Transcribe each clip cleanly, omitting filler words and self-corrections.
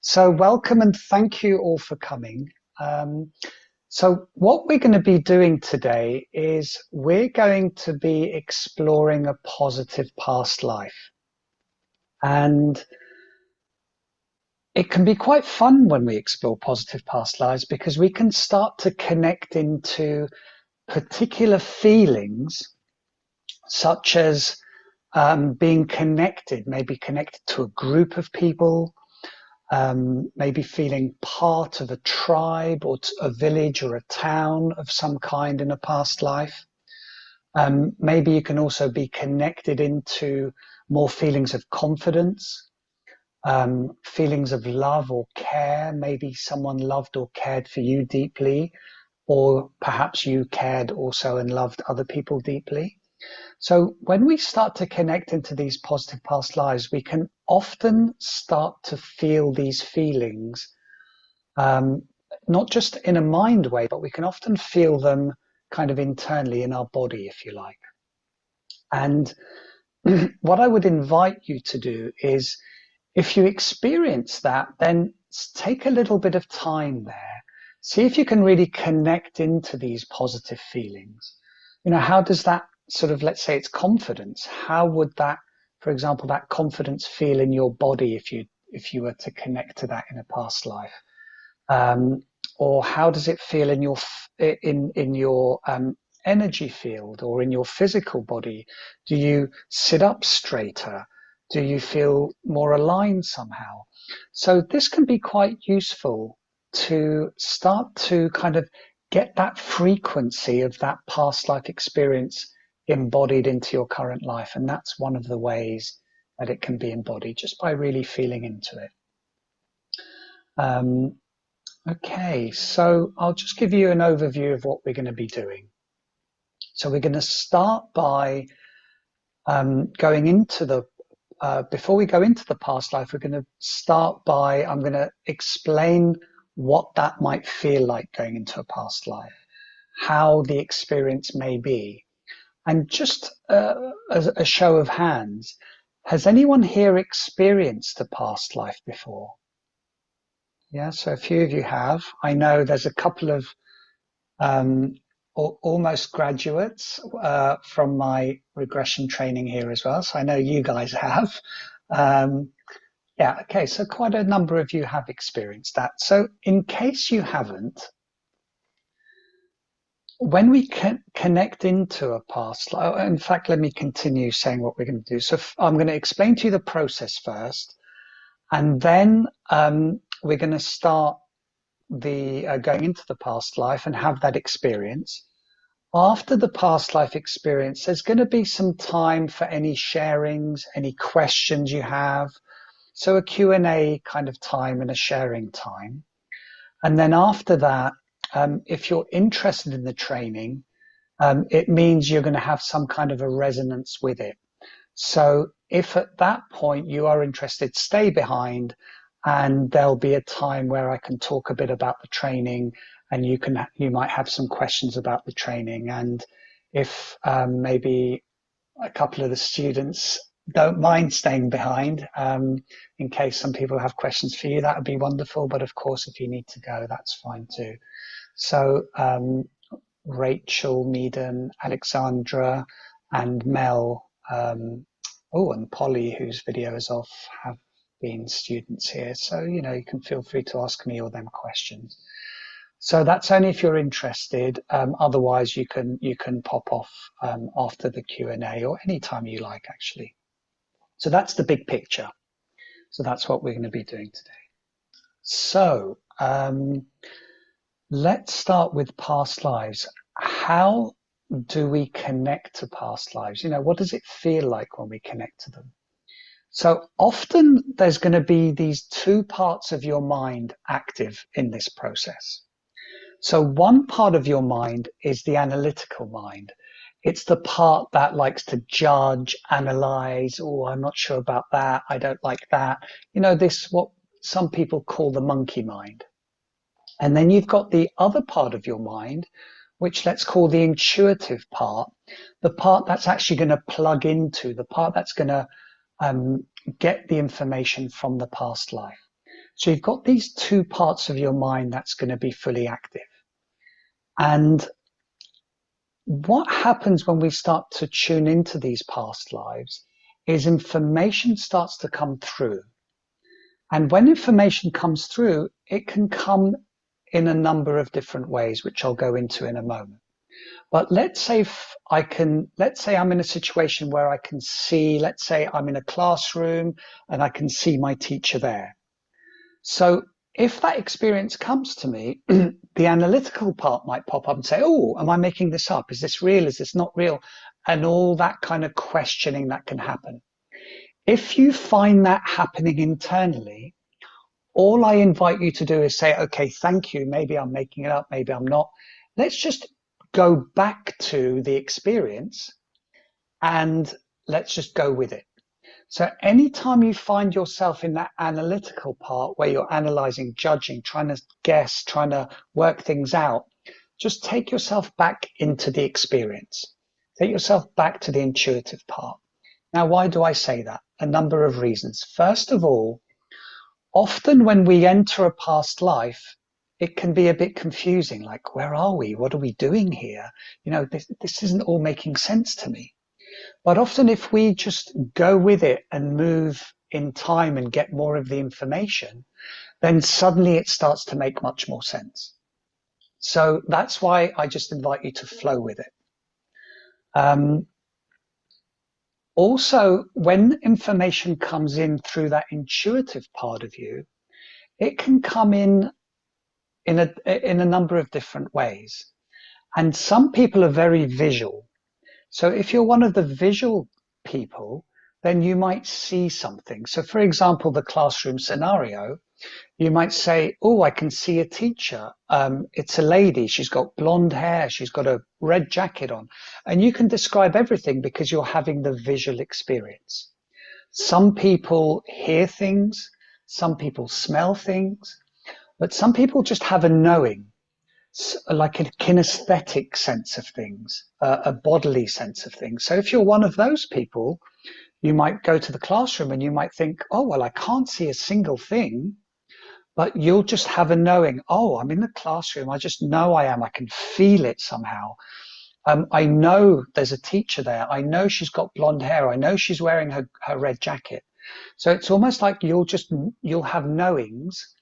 So welcome and thank you all for coming. So what we're going to be doing today is we're going to be exploring a positive past life. And it can be quite fun when we explore positive past lives because we can start to connect into particular feelings, such as being connected, maybe connected to a group of people, maybe feeling part of a tribe or a village or a town of some kind in a past life. Maybe you can also be connected into more feelings of confidence, feelings of love or care. Maybe someone loved or cared for you deeply, or perhaps you cared also and loved other people deeply. So when we start to connect into these positive past lives, we can often start to feel these feelings, not just in a mind way, but we can often feel them kind of internally in our body, if you like. And what I would invite you to do is, if you experience that, then take a little bit of time there. See if you can really connect into these positive feelings. How does that sort of, let's say it's confidence. How would that, for example, that confidence feel in your body if you were to connect to that in a past life? Or how does it feel in your energy field or in your physical body? Do you sit up straighter? Do you feel more aligned somehow? So this can be quite useful to start to kind of get that frequency of that past life experience embodied into your current life. And that's one of the ways that it can be embodied, just by really feeling into it. Okay, so I'll just give you an overview of what we're going to be doing. So we're going to start by going into the before we go into the past life, we're going to start by, I'm going to explain what that might feel like going into a past life, how the experience may be. And just as a show of hands, has anyone here experienced a past life before? Yeah, so a few of you have. I know there's a couple of almost graduates from my regression training here as well. So I know you guys have. Yeah, okay, so quite a number of you have experienced that. So in case you haven't, when we can connect into a past life, in fact, let me continue saying what we're going to do. So I'm going to explain to you the process first, and then we're going to start the going into the past life and have that experience. After the past life experience, there's going to be some time for any sharings, any questions you have. So a Q&A kind of time and a sharing time. And then after that, if you're interested in the training, it means you're going to have some kind of a resonance with it. So if at that point you are interested, stay behind, and there'll be a time where I can talk a bit about the training, and you might have some questions about the training. And if maybe a couple of the students don't mind staying behind, in case some people have questions for you, that would be wonderful. But of course, if you need to go, that's fine too. So Rachel, Meaden, Alexandra, and Mel, and Polly, whose video is off, have been students here. So, you can feel free to ask me or them questions. So that's only if you're interested. Otherwise, you can pop off after the Q&A or anytime you like, actually. So that's the big picture. So that's what we're going to be doing today. So let's start with past lives. How do we connect to past lives? What does it feel like when we connect to them? So often there's going to be these two parts of your mind active in this process. So one part of your mind is the analytical mind. It's the part that likes to judge, analyze. Oh, I'm not sure about that. I don't like that. This, what some people call the monkey mind. And then you've got the other part of your mind, which let's call the intuitive part, the part that's actually going to plug into, the part that's going to get the information from the past life. So you've got these two parts of your mind that's going to be fully active. And what happens when we start to tune into these past lives is information starts to come through. And when information comes through, it can come in a number of different ways, which I'll go into in a moment. But let's say I'm in a situation where I can see, let's say I'm in a classroom and I can see my teacher there. So if that experience comes to me, the analytical part might pop up and say, oh, am I making this up? Is this real? Is this not real? And all that kind of questioning that can happen. If you find that happening internally, all I invite you to do is say, okay, thank you. Maybe I'm making it up. Maybe I'm not. Let's just go back to the experience and let's just go with it. So anytime you find yourself in that analytical part where you're analyzing, judging, trying to guess, trying to work things out, just take yourself back into the experience. Take yourself back to the intuitive part. Now, why do I say that? A number of reasons. First of all, often when we enter a past life, it can be a bit confusing. Like, where are we? What are we doing here? You know, this isn't all making sense to me. But often if we just go with it and move in time and get more of the information, then suddenly it starts to make much more sense. So that's why I just invite you to flow with it. Also, when information comes in through that intuitive part of you, it can come in a number of different ways. And some people are very visual. So if you're one of the visual people, then you might see something. So for example, the classroom scenario, you might say, oh, I can see a teacher. It's a lady. She's got blonde hair. She's got a red jacket on. And you can describe everything because you're having the visual experience. Some people hear things. Some people smell things. But some people just have a knowing, like a kinesthetic sense of things, a bodily sense of things. So if you're one of those people, you might go to the classroom and you might think, oh, well, I can't see a single thing, but you'll just have a knowing, oh, I'm in the classroom. I just know I am. I can feel it somehow. I know there's a teacher there. I know she's got blonde hair. I know she's wearing her red jacket. So it's almost like you'll have knowings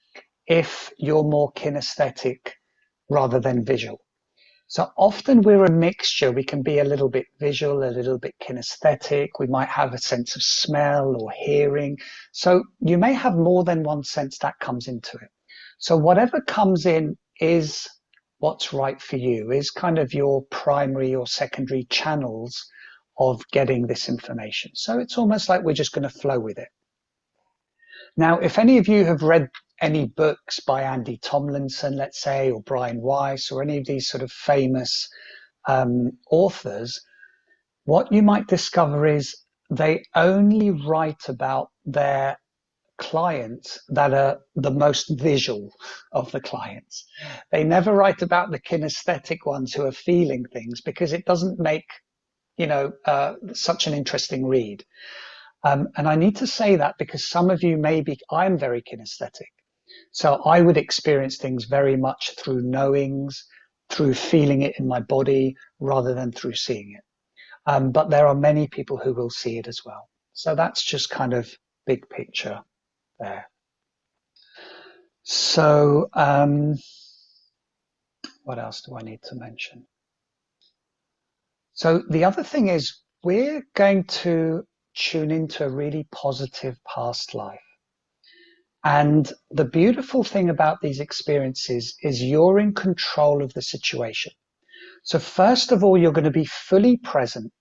if you're more kinesthetic rather than visual. So often we're a mixture. We can be a little bit visual, a little bit kinesthetic. We might have a sense of smell or hearing. So you may have more than one sense that comes into it. So whatever comes in is what's right for you, is kind of your primary or secondary channels of getting this information. So it's almost like we're just going to flow with it. Now, if any of you have read any books by Andy Tomlinson, let's say, or Brian Weiss, or any of these sort of famous authors, what you might discover is they only write about their clients that are the most visual of the clients. They never write about the kinesthetic ones who are feeling things because it doesn't make, such an interesting read. And I need to say that because some of you I'm very kinesthetic. So I would experience things very much through knowings, through feeling it in my body, rather than through seeing it. But there are many people who will see it as well. So that's just kind of big picture there. So what else do I need to mention? So the other thing is we're going to tune into a really positive past life. And the beautiful thing about these experiences is you're in control of the situation. So first of all, you're going to be fully present,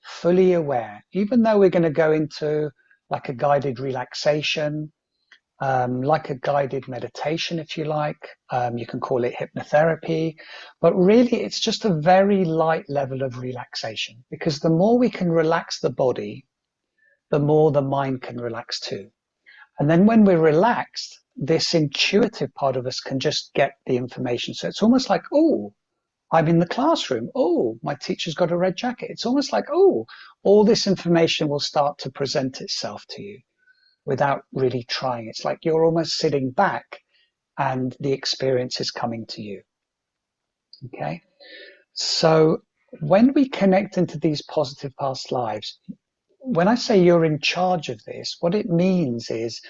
fully aware, even though we're going to go into like a guided relaxation, like a guided meditation, if you like. You can call it hypnotherapy, but really it's just a very light level of relaxation, because the more we can relax the body, the more the mind can relax too. And then when we're relaxed, this intuitive part of us can just get the information. So it's almost like, oh, I'm in the classroom. Oh, my teacher's got a red jacket. It's almost like, oh, all this information will start to present itself to you. without really trying. It's like you're almost sitting back and the experience is coming to you. Okay. So when we connect into these positive past lives, when I say you're in charge of this, what it means is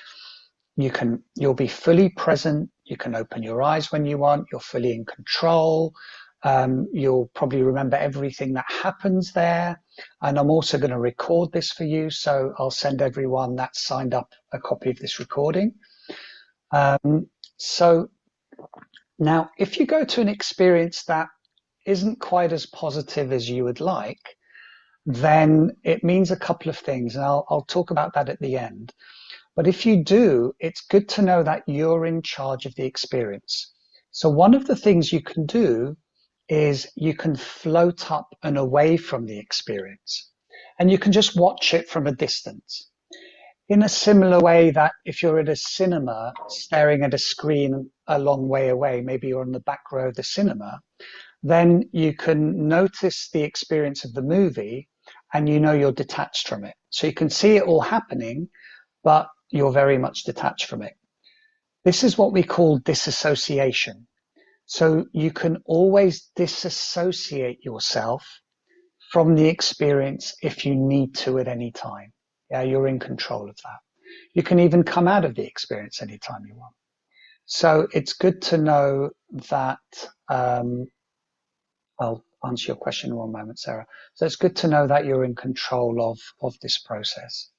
you'll be fully present. You can open your eyes when you want. You're fully in control. You'll probably remember everything that happens there. And I'm also going to record this for you. So I'll send everyone that's signed up a copy of this recording. So now, if you go to an experience that isn't quite as positive as you would like, then it means a couple of things. And I'll talk about that at the end. But if you do, it's good to know that you're in charge of the experience. So one of the things you can do is you can float up and away from the experience, and you can just watch it from a distance. In a similar way that if you're at a cinema staring at a screen a long way away, maybe you're on the back row of the cinema, then you can notice the experience of the movie and you know you're detached from it. So you can see it all happening, but you're very much detached from it. This is what we call disassociation. So you can always disassociate yourself from the experience if you need to at any time. Yeah, you're in control of that. You can even come out of the experience anytime you want. So it's good to know that, I'll answer your question in one moment, Sarah. So it's good to know that you're in control of this process.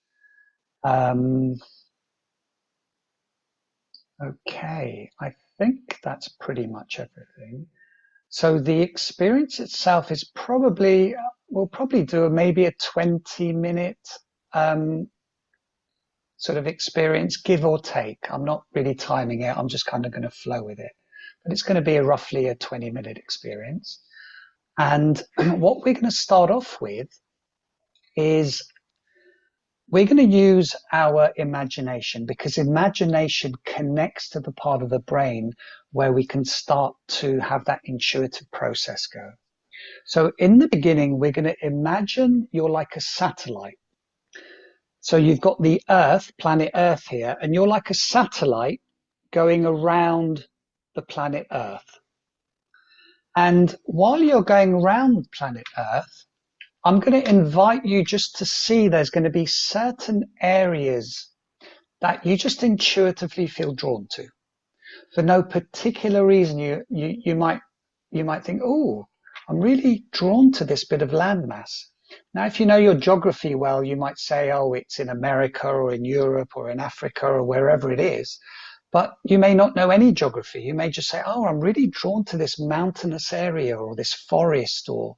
Okay, I think that's pretty much everything. So the experience itself is probably, we'll probably do maybe a 20-minute sort of experience, give or take. I'm not really timing it. I'm just kind of going to flow with it. But it's going to be roughly a 20-minute experience. And what we're going to start off with is we're going to use our imagination, because imagination connects to the part of the brain where we can start to have that intuitive process go. So in the beginning, we're going to imagine you're like a satellite. So you've got the Earth, planet Earth here, and you're like a satellite going around the planet Earth. And while you're going around planet Earth, I'm going to invite you just to see there's going to be certain areas that you just intuitively feel drawn to. For no particular reason, you might think, oh, I'm really drawn to this bit of landmass. Now, if you know your geography well, you might say, oh, it's in America or in Europe or in Africa or wherever it is. But you may not know any geography. You may just say, oh, I'm really drawn to this mountainous area or this forest, or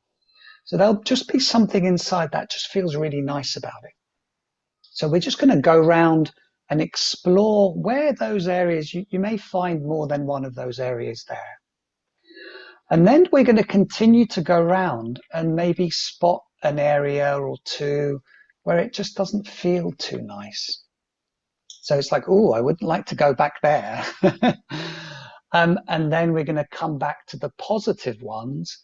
so there'll just be something inside that just feels really nice about it. So we're just going to go around and explore where those areas, you may find more than one of those areas there. And then we're going to continue to go around and maybe spot an area or two where it just doesn't feel too nice. So it's like, oh, I wouldn't like to go back there. And then we're going to come back to the positive ones,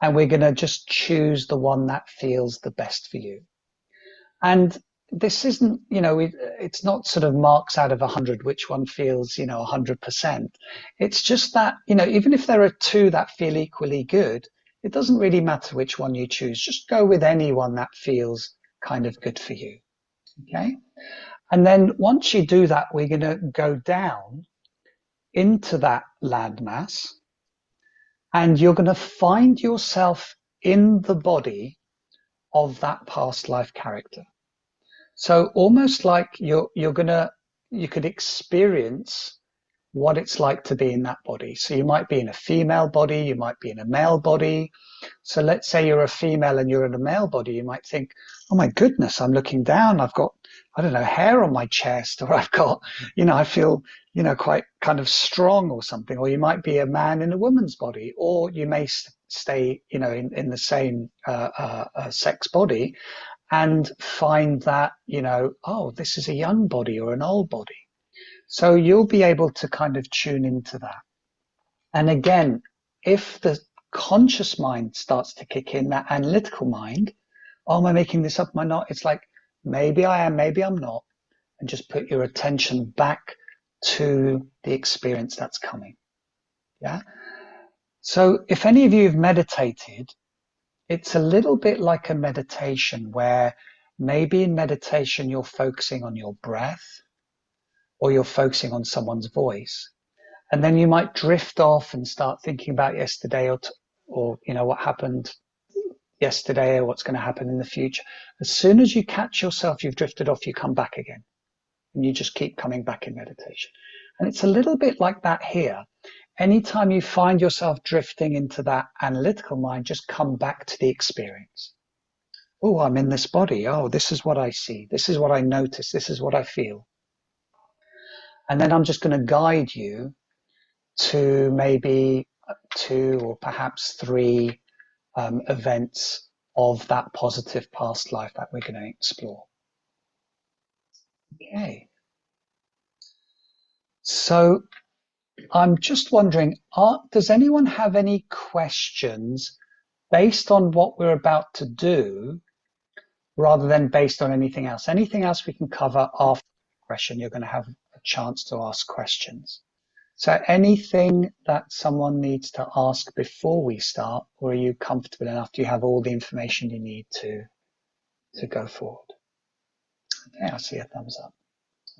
and we're going to just choose the one that feels the best for you. And this isn't, it's not sort of marks out of 100, which one feels, 100%. It's just that, even if there are two that feel equally good, it doesn't really matter which one you choose. Just go with any one that feels kind of good for you. Okay. And then once you do that, we're going to go down into that landmass, and you're going to find yourself in the body of that past life character. So almost like you could experience what it's like to be in that body. So you might be in a female body, you might be in a male body. So let's say you're a female and you're in a male body, you might think, oh my goodness, I'm looking down, I've got, I don't know, hair on my chest, or I've got, I feel, quite kind of strong or something. Or you might be a man in a woman's body, or you may stay, in the same sex body and find that, oh, this is a young body or an old body. So you'll be able to kind of tune into that. And again, if the conscious mind starts to kick in, that analytical mind, oh, am I making this up? Am I not? It's like, maybe I am, maybe I'm not. and just put your attention back to the experience that's coming. Yeah. So if any of you have meditated, it's a little bit like a meditation where maybe in meditation you're focusing on your breath or you're focusing on someone's voice. And then you might drift off and start thinking about yesterday or what happened yesterday or what's going to happen in the future. As soon as you catch yourself, you've drifted off, you come back again. And you just keep coming back in meditation. And it's a little bit like that here. Anytime you find yourself drifting into that analytical mind, just come back to the experience. Oh, I'm in this body. Oh, this is what I see. This is what I notice. This is what I feel. And then I'm just going to guide you to maybe 2 or perhaps 3 events of that positive past life that we're going to explore. Okay. So I'm just wondering, does anyone have any questions based on what we're about to do rather than based on anything else? Anything else we can cover after the question, you're going to have a chance to ask questions. So anything that someone needs to ask before we start, or are you comfortable enough? Do you have all the information you need to go forward? Okay, I see a thumbs up.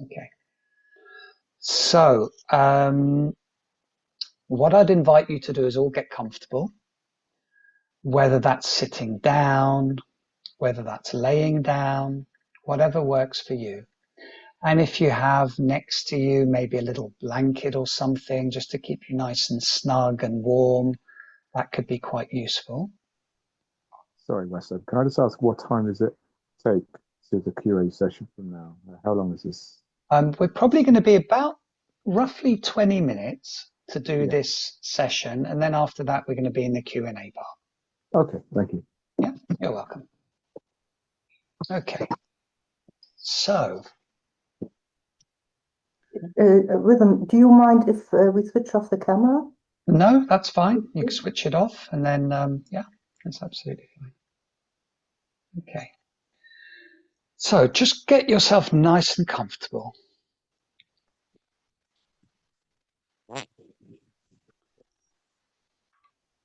Okay. So what I'd invite you to do is all get comfortable, whether that's sitting down, whether that's laying down, whatever works for you. And if you have next to you maybe a little blanket or something just to keep you nice and snug and warm, that could be quite useful. Sorry, Wessam. Can I just ask what time does it take to the QA session from now? How long is this? We're probably going to be about roughly 20 minutes to do this session. And then after that, we're going to be in the Q&A part. Okay, thank you. Yeah, you're welcome. Okay. So. Wissam, do you mind if we switch off the camera? No, that's fine. You can switch it off and then, yeah, that's absolutely fine. Okay. So just get yourself nice and comfortable.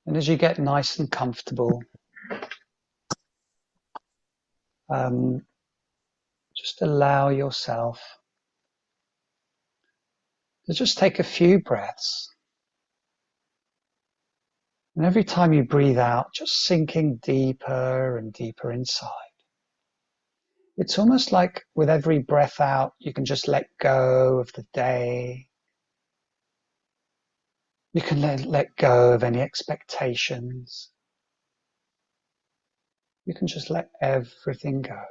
And as you get nice and comfortable, just allow yourself to just take a few breaths. And every time you breathe out, just sinking deeper and deeper inside. It's almost like with every breath out, you can just let go of the day. You can let go of any expectations. You can just let everything go.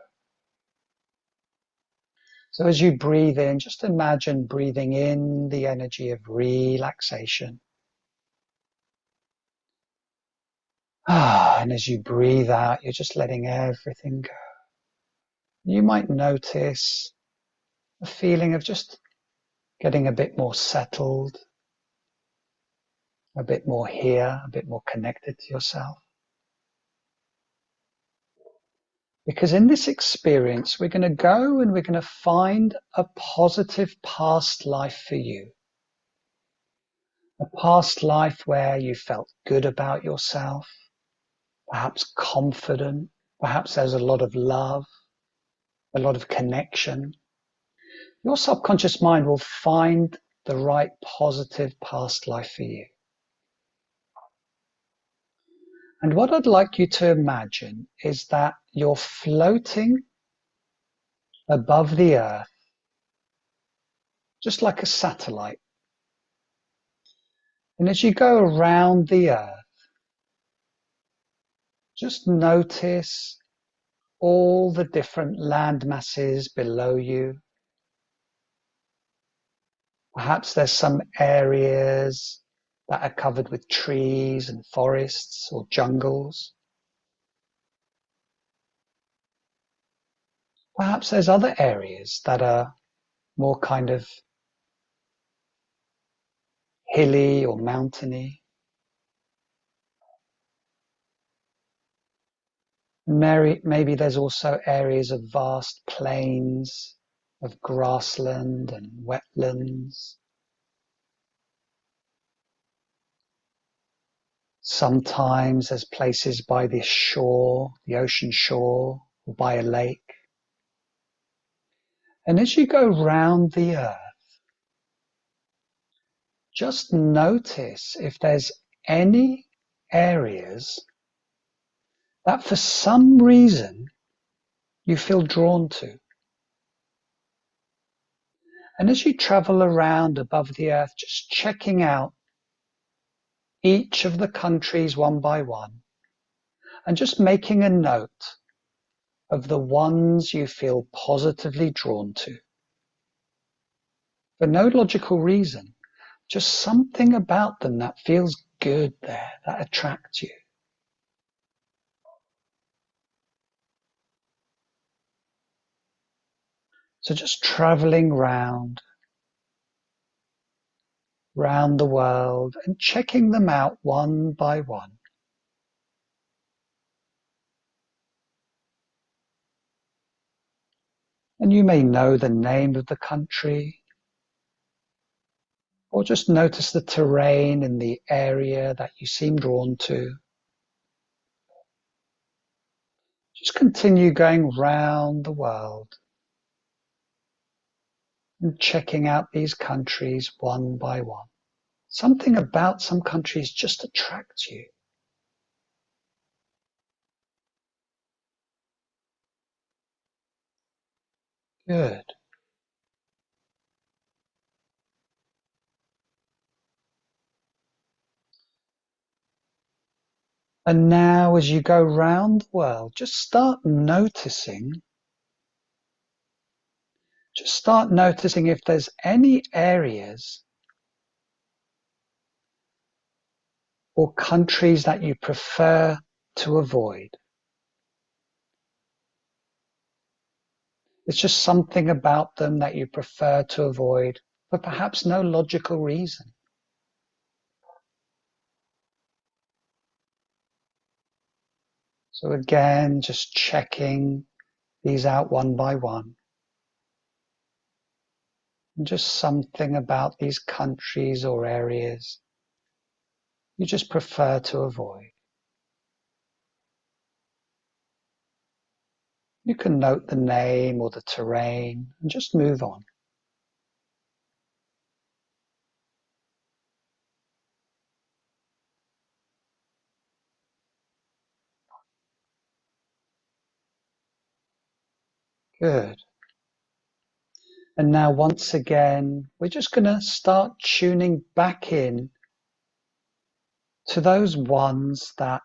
So as you breathe in, just imagine breathing in the energy of relaxation. And as you breathe out, you're just letting everything go. You might notice a feeling of just getting a bit more settled, a bit more here, a bit more connected to yourself. Because in this experience, we're going to go and we're going to find a positive past life for you. A past life where you felt good about yourself, perhaps confident, perhaps there's a lot of love, a lot of connection. Your subconscious mind will find the right positive past life for you. And what I'd like you to imagine is that you're floating above the earth, just like a satellite. And as you go around the earth, just notice all the different land masses below you. Perhaps there's some areas that are covered with trees and forests or jungles. Perhaps there's other areas that are more kind of hilly or mountainy. Maybe there's also areas of vast plains of grassland and wetlands. Sometimes there's places by the shore, the ocean shore, or by a lake. And as you go round the earth, just notice if there's any areas that for some reason you feel drawn to. And as you travel around above the earth, just checking out each of the countries one by one, and just making a note of the ones you feel positively drawn to. For no logical reason, just something about them that feels good there, that attracts you. So just traveling round the world and checking them out one by one. And you may know the name of the country, or just notice the terrain in the area that you seem drawn to. Just continue going round the world and checking out these countries one by one. Something about some countries just attracts you. Good. And now as you go round the world, just start noticing if there's any areas or countries that you prefer to avoid. It's just something about them that you prefer to avoid for perhaps no logical reason. So again, just checking these out one by one. And just something about these countries or areas you just prefer to avoid. You can note the name or the terrain and just move on. Good. And now once again, we're just going to start tuning back in to those ones that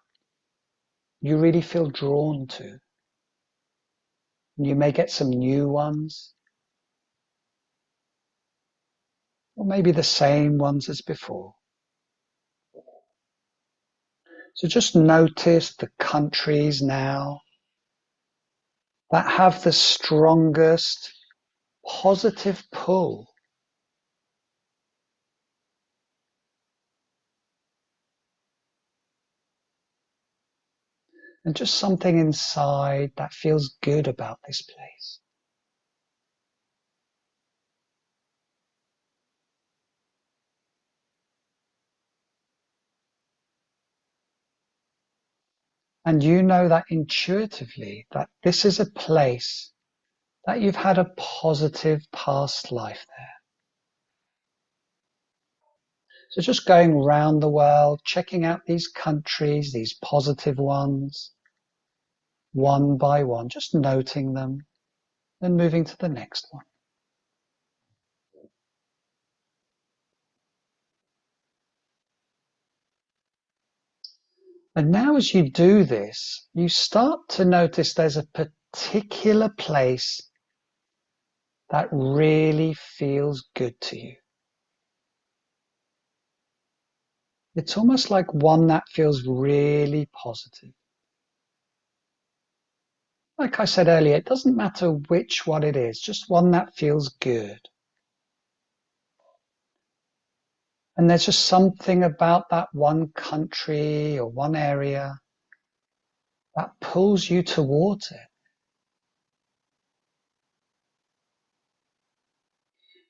you really feel drawn to. And you may get some new ones, or maybe the same ones as before. So just notice the countries now that have the strongest positive pull. And just something inside that feels good about this place. And you know that intuitively that this is a place that you've had a positive past life there. So just going around the world, checking out these countries, these positive ones, one by one, just noting them, then moving to the next one. And now as you do this, you start to notice there's a particular place that really feels good to you. It's almost like one that feels really positive. Like I said earlier, it doesn't matter which one it is, just one that feels good. And there's just something about that one country or one area that pulls you towards it.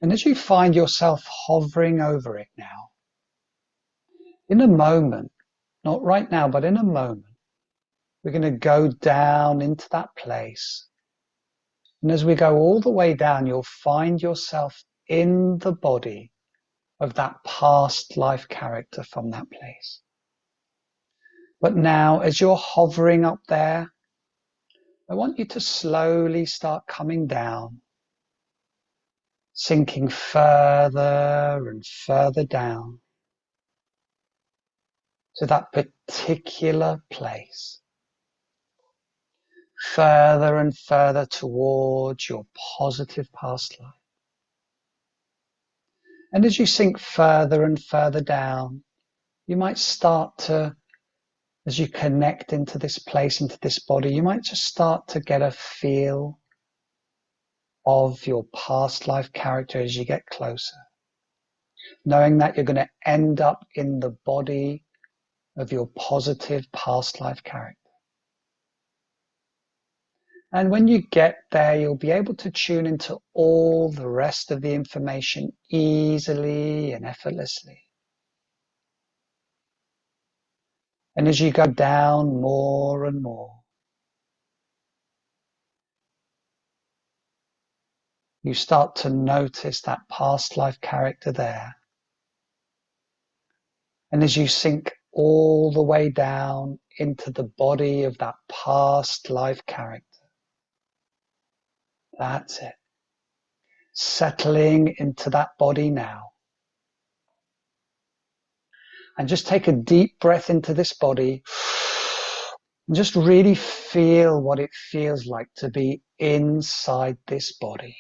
And as you find yourself hovering over it now, in a moment, not right now, but in a moment, we're going to go down into that place. And as we go all the way down, you'll find yourself in the body of that past life character from that place. But now, as you're hovering up there, I want you to slowly start coming down, sinking further and further down to that particular place, further and further towards your positive past life. And as you sink further and further down, you might start to, as you connect into this place, into this body, you might just start to get a feel of your past life character as you get closer, knowing that you're going to end up in the body of your positive past life character. And when you get there, you'll be able to tune into all the rest of the information easily and effortlessly. And as you go down more and more, you start to notice that past life character there. And as you sink all the way down into the body of that past life character, that's it. Settling into that body now. And just take a deep breath into this body. And just really feel what it feels like to be inside this body.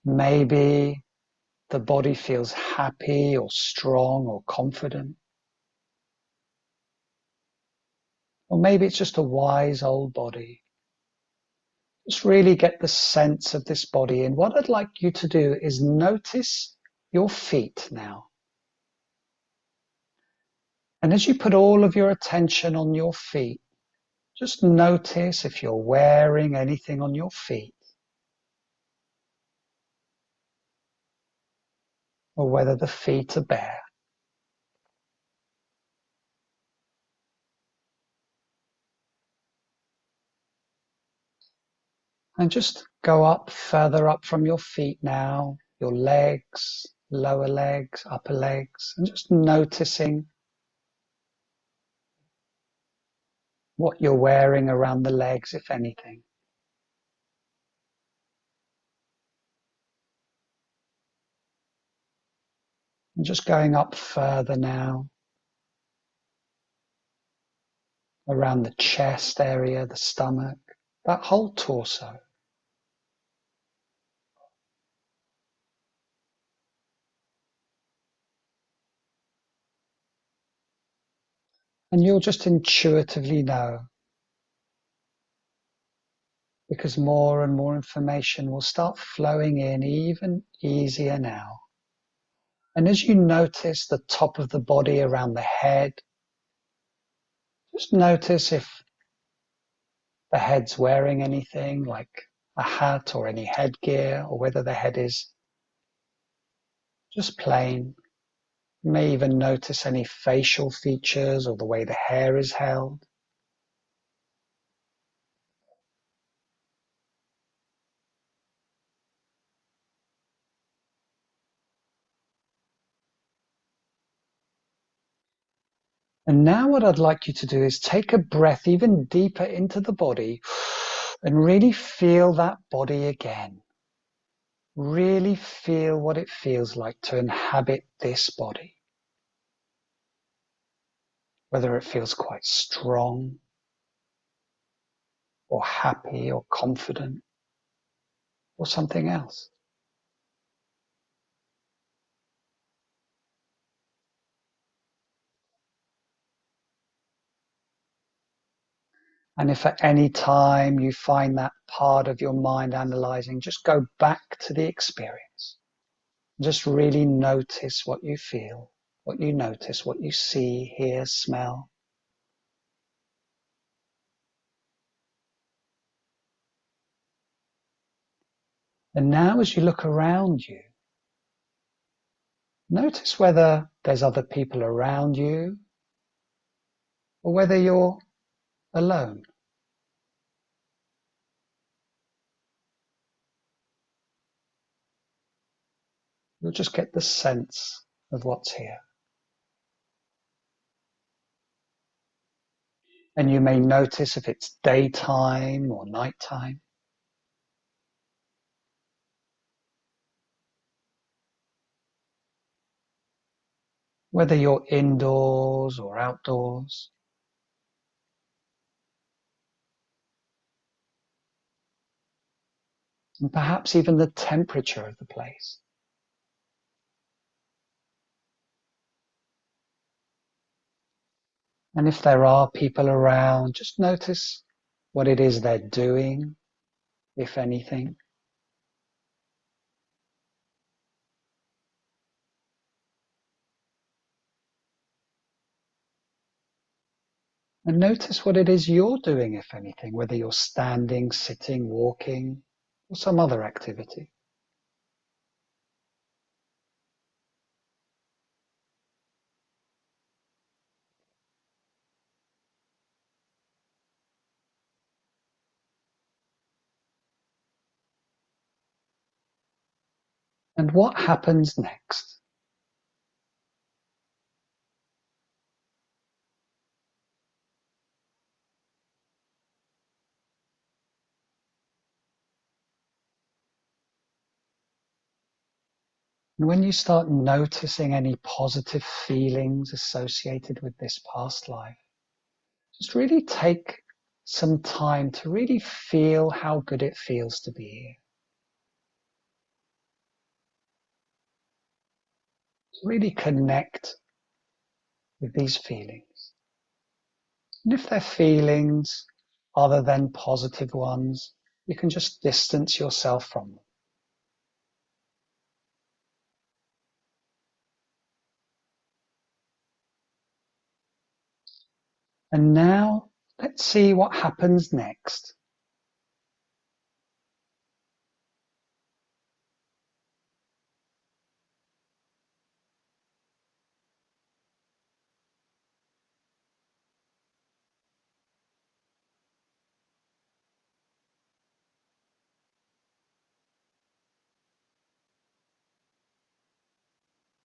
Maybe the body feels happy or strong or confident. Or maybe it's just a wise old body. Just really get the sense of this body. And what I'd like you to do is notice your feet now. And as you put all of your attention on your feet, just notice if you're wearing anything on your feet, or whether the feet are bare. And just go up, further up from your feet now, your legs, lower legs, upper legs, and just noticing what you're wearing around the legs, if anything. And just going up further now, around the chest area, the stomach, that whole torso. And you'll just intuitively know, because more and more information will start flowing in even easier now. And as you notice the top of the body around the head, just notice if the head's wearing anything like a hat or any headgear, or whether the head is just plain. You may even notice any facial features or the way the hair is held. And now what I'd like you to do is take a breath even deeper into the body and really feel that body again. Really feel what it feels like to inhabit this body. Whether it feels quite strong or happy or confident or something else. And if at any time you find that part of your mind analyzing, just go back to the experience. Just really notice what you feel, what you notice, what you see, hear, smell. And now as you look around you, notice whether there's other people around you or whether you're alone. You'll just get the sense of what's here. And you may notice if it's daytime or nighttime. Whether you're indoors or outdoors. And perhaps even the temperature of the place. And if there are people around, just notice what it is they're doing, if anything. And notice what it is you're doing, if anything, whether you're standing, sitting, walking, or some other activity. And what happens next? And when you start noticing any positive feelings associated with this past life, just really take some time to really feel how good it feels to be here. To really connect with these feelings. And if they're feelings other than positive ones, you can just distance yourself from them. And now let's see what happens next.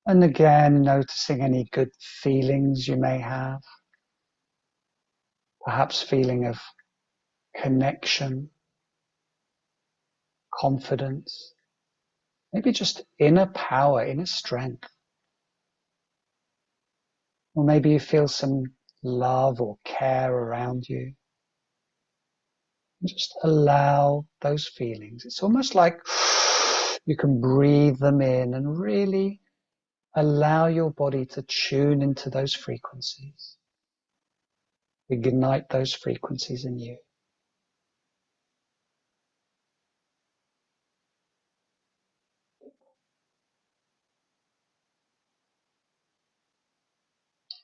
And again, noticing any good feelings you may have. Perhaps feeling of connection, confidence, maybe just inner power, inner strength. Or maybe you feel some love or care around you. And just allow those feelings. It's almost like you can breathe them in and really allow your body to tune into those frequencies. Ignite those frequencies in you.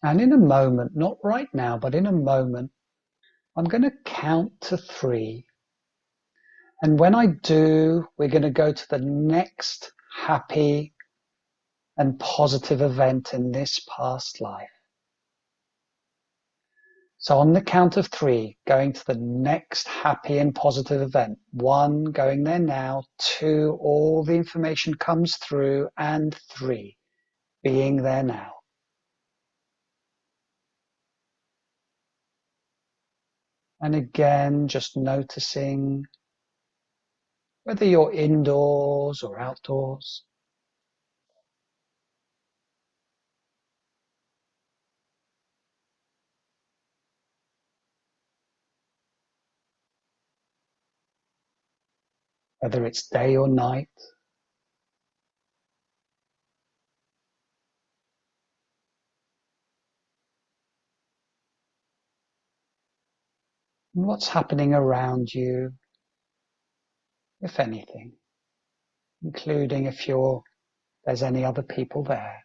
And in a moment, not right now, but in a moment, I'm going to count to 3. And when I do, we're going to go to the next happy and positive event in this past life. So on the count of 3, going to the next happy and positive event. 1, going there now. 2, all the information comes through. And 3, being there now. And again, just noticing whether you're indoors or outdoors. Whether it's day or night. And what's happening around you, if anything, including if there's any other people there.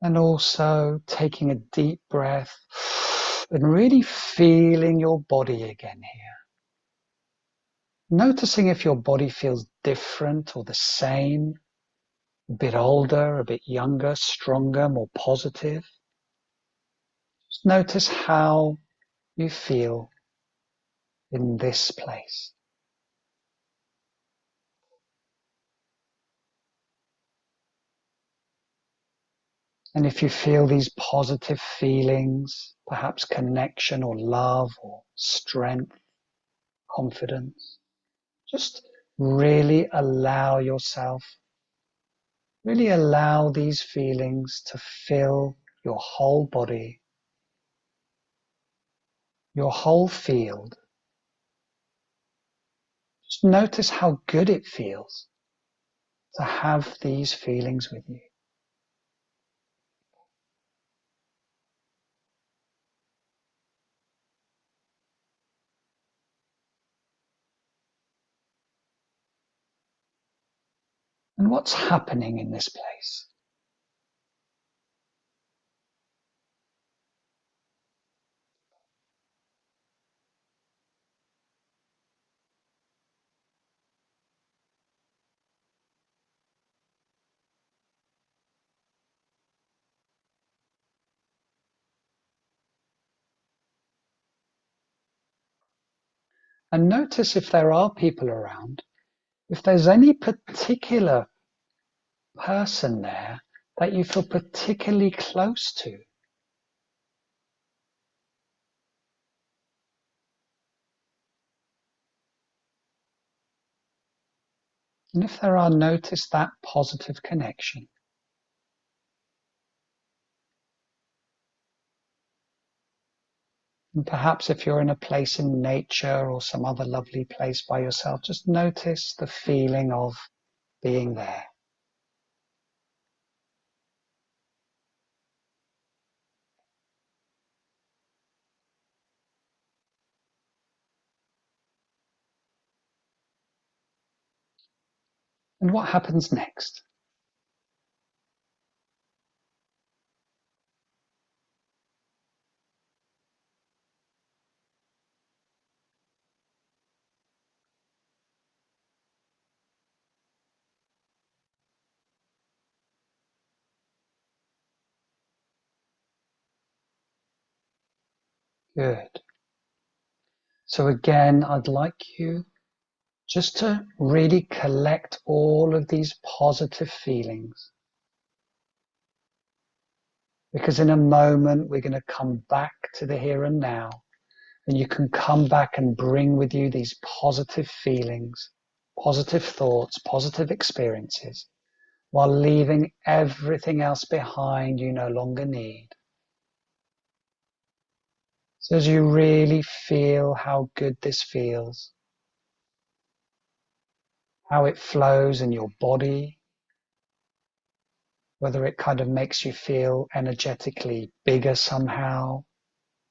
And also taking a deep breath and really feeling your body again here. Noticing if your body feels different or the same, a bit older, a bit younger, stronger, more positive. Just notice how you feel in this place. And if you feel these positive feelings, perhaps connection or love or strength, confidence, just really allow yourself, really allow these feelings to fill your whole body, your whole field. Just notice how good it feels to have these feelings with you. And what's happening in this place? And notice if there are people around, if there's any particular person there that you feel particularly close to. And if there are, notice that positive connection. And perhaps if you're in a place in nature or some other lovely place by yourself, just notice the feeling of being there. And what happens next? Good. So again, I'd like you just to really collect all of these positive feelings. Because in a moment, we're going to come back to the here and now. And you can come back and bring with you these positive feelings, positive thoughts, positive experiences, while leaving everything else behind you no longer need. So as you really feel how good this feels, how it flows in your body, whether it kind of makes you feel energetically bigger somehow,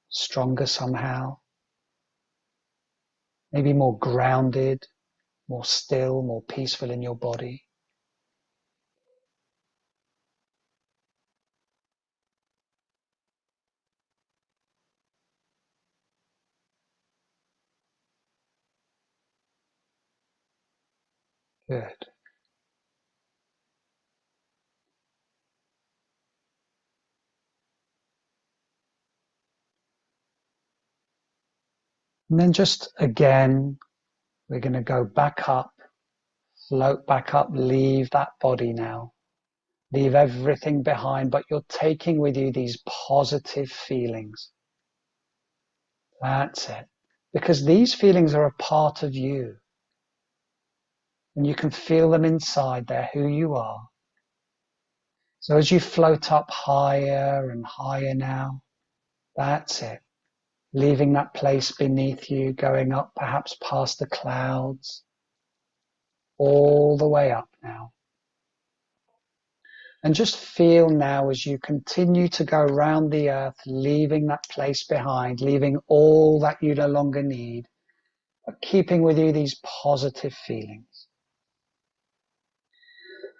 stronger somehow, maybe more grounded, more still, more peaceful in your body. Good. And then just again, we're going to go back up, float back up, leave that body now. Leave everything behind, but you're taking with you these positive feelings. That's it. Because these feelings are a part of you. And you can feel them inside. They're who you are. So as you float up higher and higher now, that's it. Leaving that place beneath you, going up perhaps past the clouds, all the way up now. And just feel now as you continue to go around the earth, leaving that place behind, leaving all that you no longer need, but keeping with you these positive feelings.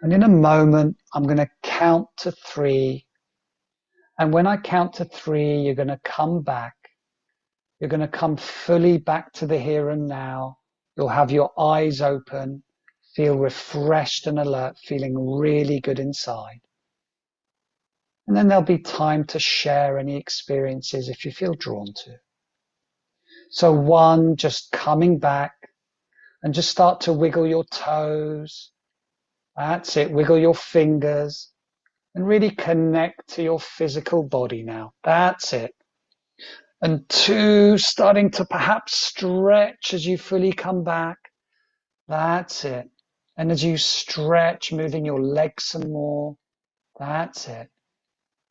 And in a moment, I'm going to count to 3, And when I count to 3, you're going to come back. You're going to come fully back to the here and now. You'll have your eyes open, feel refreshed and alert, feeling really good inside. And then there'll be time to share any experiences if you feel drawn to. So 1, just coming back, and just start to wiggle your toes. That's it. Wiggle your fingers and really connect to your physical body now. That's it. And 2, starting to perhaps stretch as you fully come back. That's it. And as you stretch, moving your legs some more. That's it.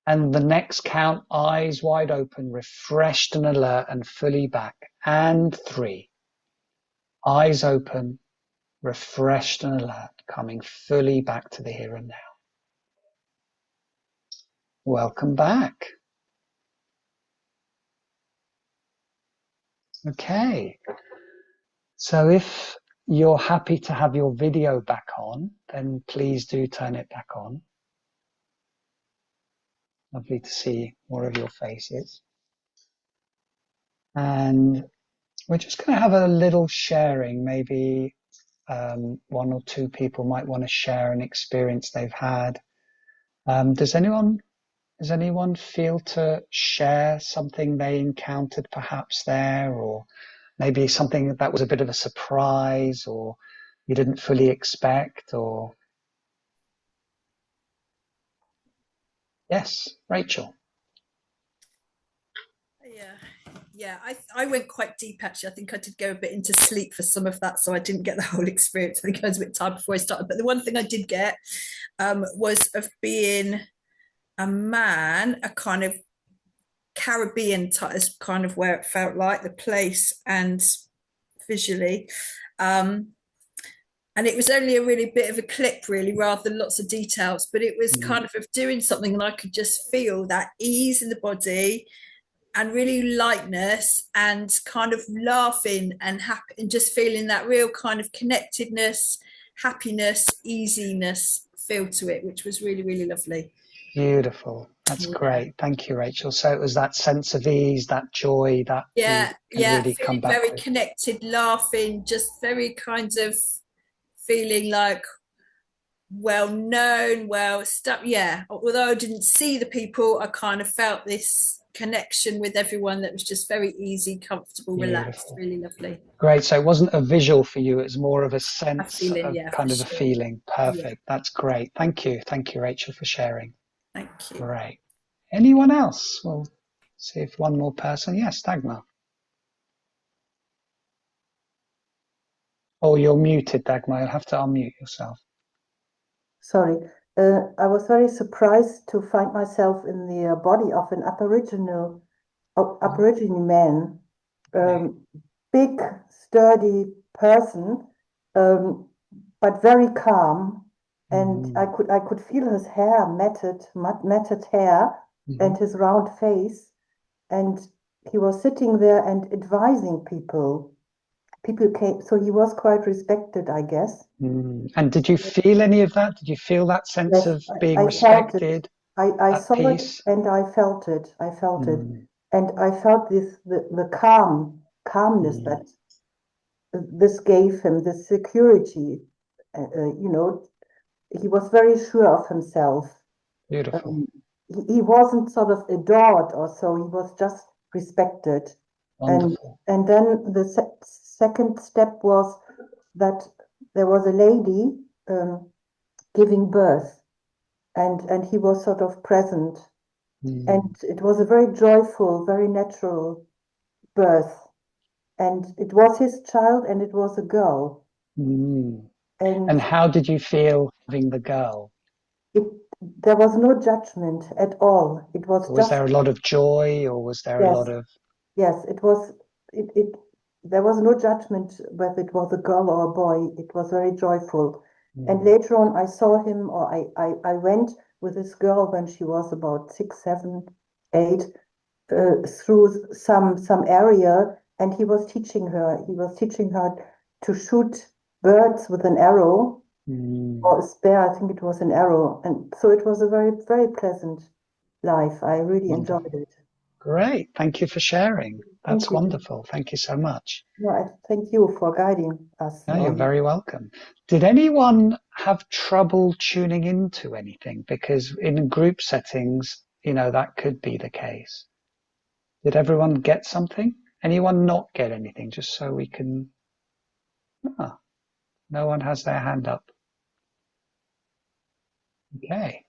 And the next count, eyes wide open, refreshed and alert and fully back. And 3, eyes open, refreshed and alert, coming fully back to the here and now. Welcome back. Okay. So if you're happy to have your video back on, then please do turn it back on. Lovely to see more of your faces. And we're just going to have a little sharing. Maybe 1 or 2 people might want to share an experience they've had. Does anyone feel to share something they encountered perhaps there, or maybe something that was a bit of a surprise or you didn't fully expect? Or yes, Rachel. Yeah, I went quite deep actually. I think I did go a bit into sleep for some of that, so I didn't get the whole experience. I think I was a bit tired before I started. But the one thing I did get was of being a man, a kind of Caribbean type, is kind of where it felt like, the place and visually. And it was only a really bit of a clip, really, rather than lots of details. But it was kind of doing something, and I could just feel that ease in the body and really lightness and kind of laughing and happy and just feeling that real kind of connectedness, happiness, easiness feel to it, which was really, really lovely. Beautiful. That's great. Thank you, Rachel. So it was that sense of ease, that joy that really come back very with. Connected, laughing, just very kind of feeling like well known, well stuff. Yeah, although I didn't see the people, I kind of felt this connection with everyone that was just very easy, comfortable, relaxed, really lovely. Great. So it wasn't a visual for you, it was more of a sense, a feeling, a feeling. Perfect. That's great. Thank you, Rachel, for sharing. Thank you. Great. Anyone else? We'll see if one more person. Yes, Dagmar. Oh, you're muted, Dagmar. You'll have to unmute yourself. Sorry. I was very surprised to find myself in the body of an Aboriginal man, big, sturdy person, but very calm. And I could feel his hair, matted hair, and his round face. And he was sitting there and advising people. People came, so he was quite respected, I guess. And did you feel any of that? Did you feel that sense of being respected? I saw peace? It and I felt it. I felt it. And I felt the calmness that this gave him, the security. He was very sure of himself. Beautiful. He wasn't sort of adored or so, he was just respected. Wonderful. And then the second step was that there was a lady giving birth, and he was sort of present. And it was a very joyful, very natural birth. And it was his child, and it was a girl. And how did you feel having the girl? There was no judgment at all. It was Was there a lot of joy, or was there a lot of... Yes, it was. There was no judgment whether it was a girl or a boy. It was very joyful. And later on, I saw him, or I went with this girl when she was about 6, 7, 8, through some area, and he was teaching her. He was teaching her to shoot birds with an arrow, or a spear. I think it was an arrow, and so it was a very, very pleasant life. I really Wonderful. enjoyed it. Great. Thank you for sharing. That's Thank you. wonderful. Thank you so much. No, I thank you for guiding us. No, you're very welcome. Did anyone have trouble tuning into anything? Because in group settings, that could be the case. Did everyone get something? Anyone not get anything? Just so we can... no one has their hand up. Okay.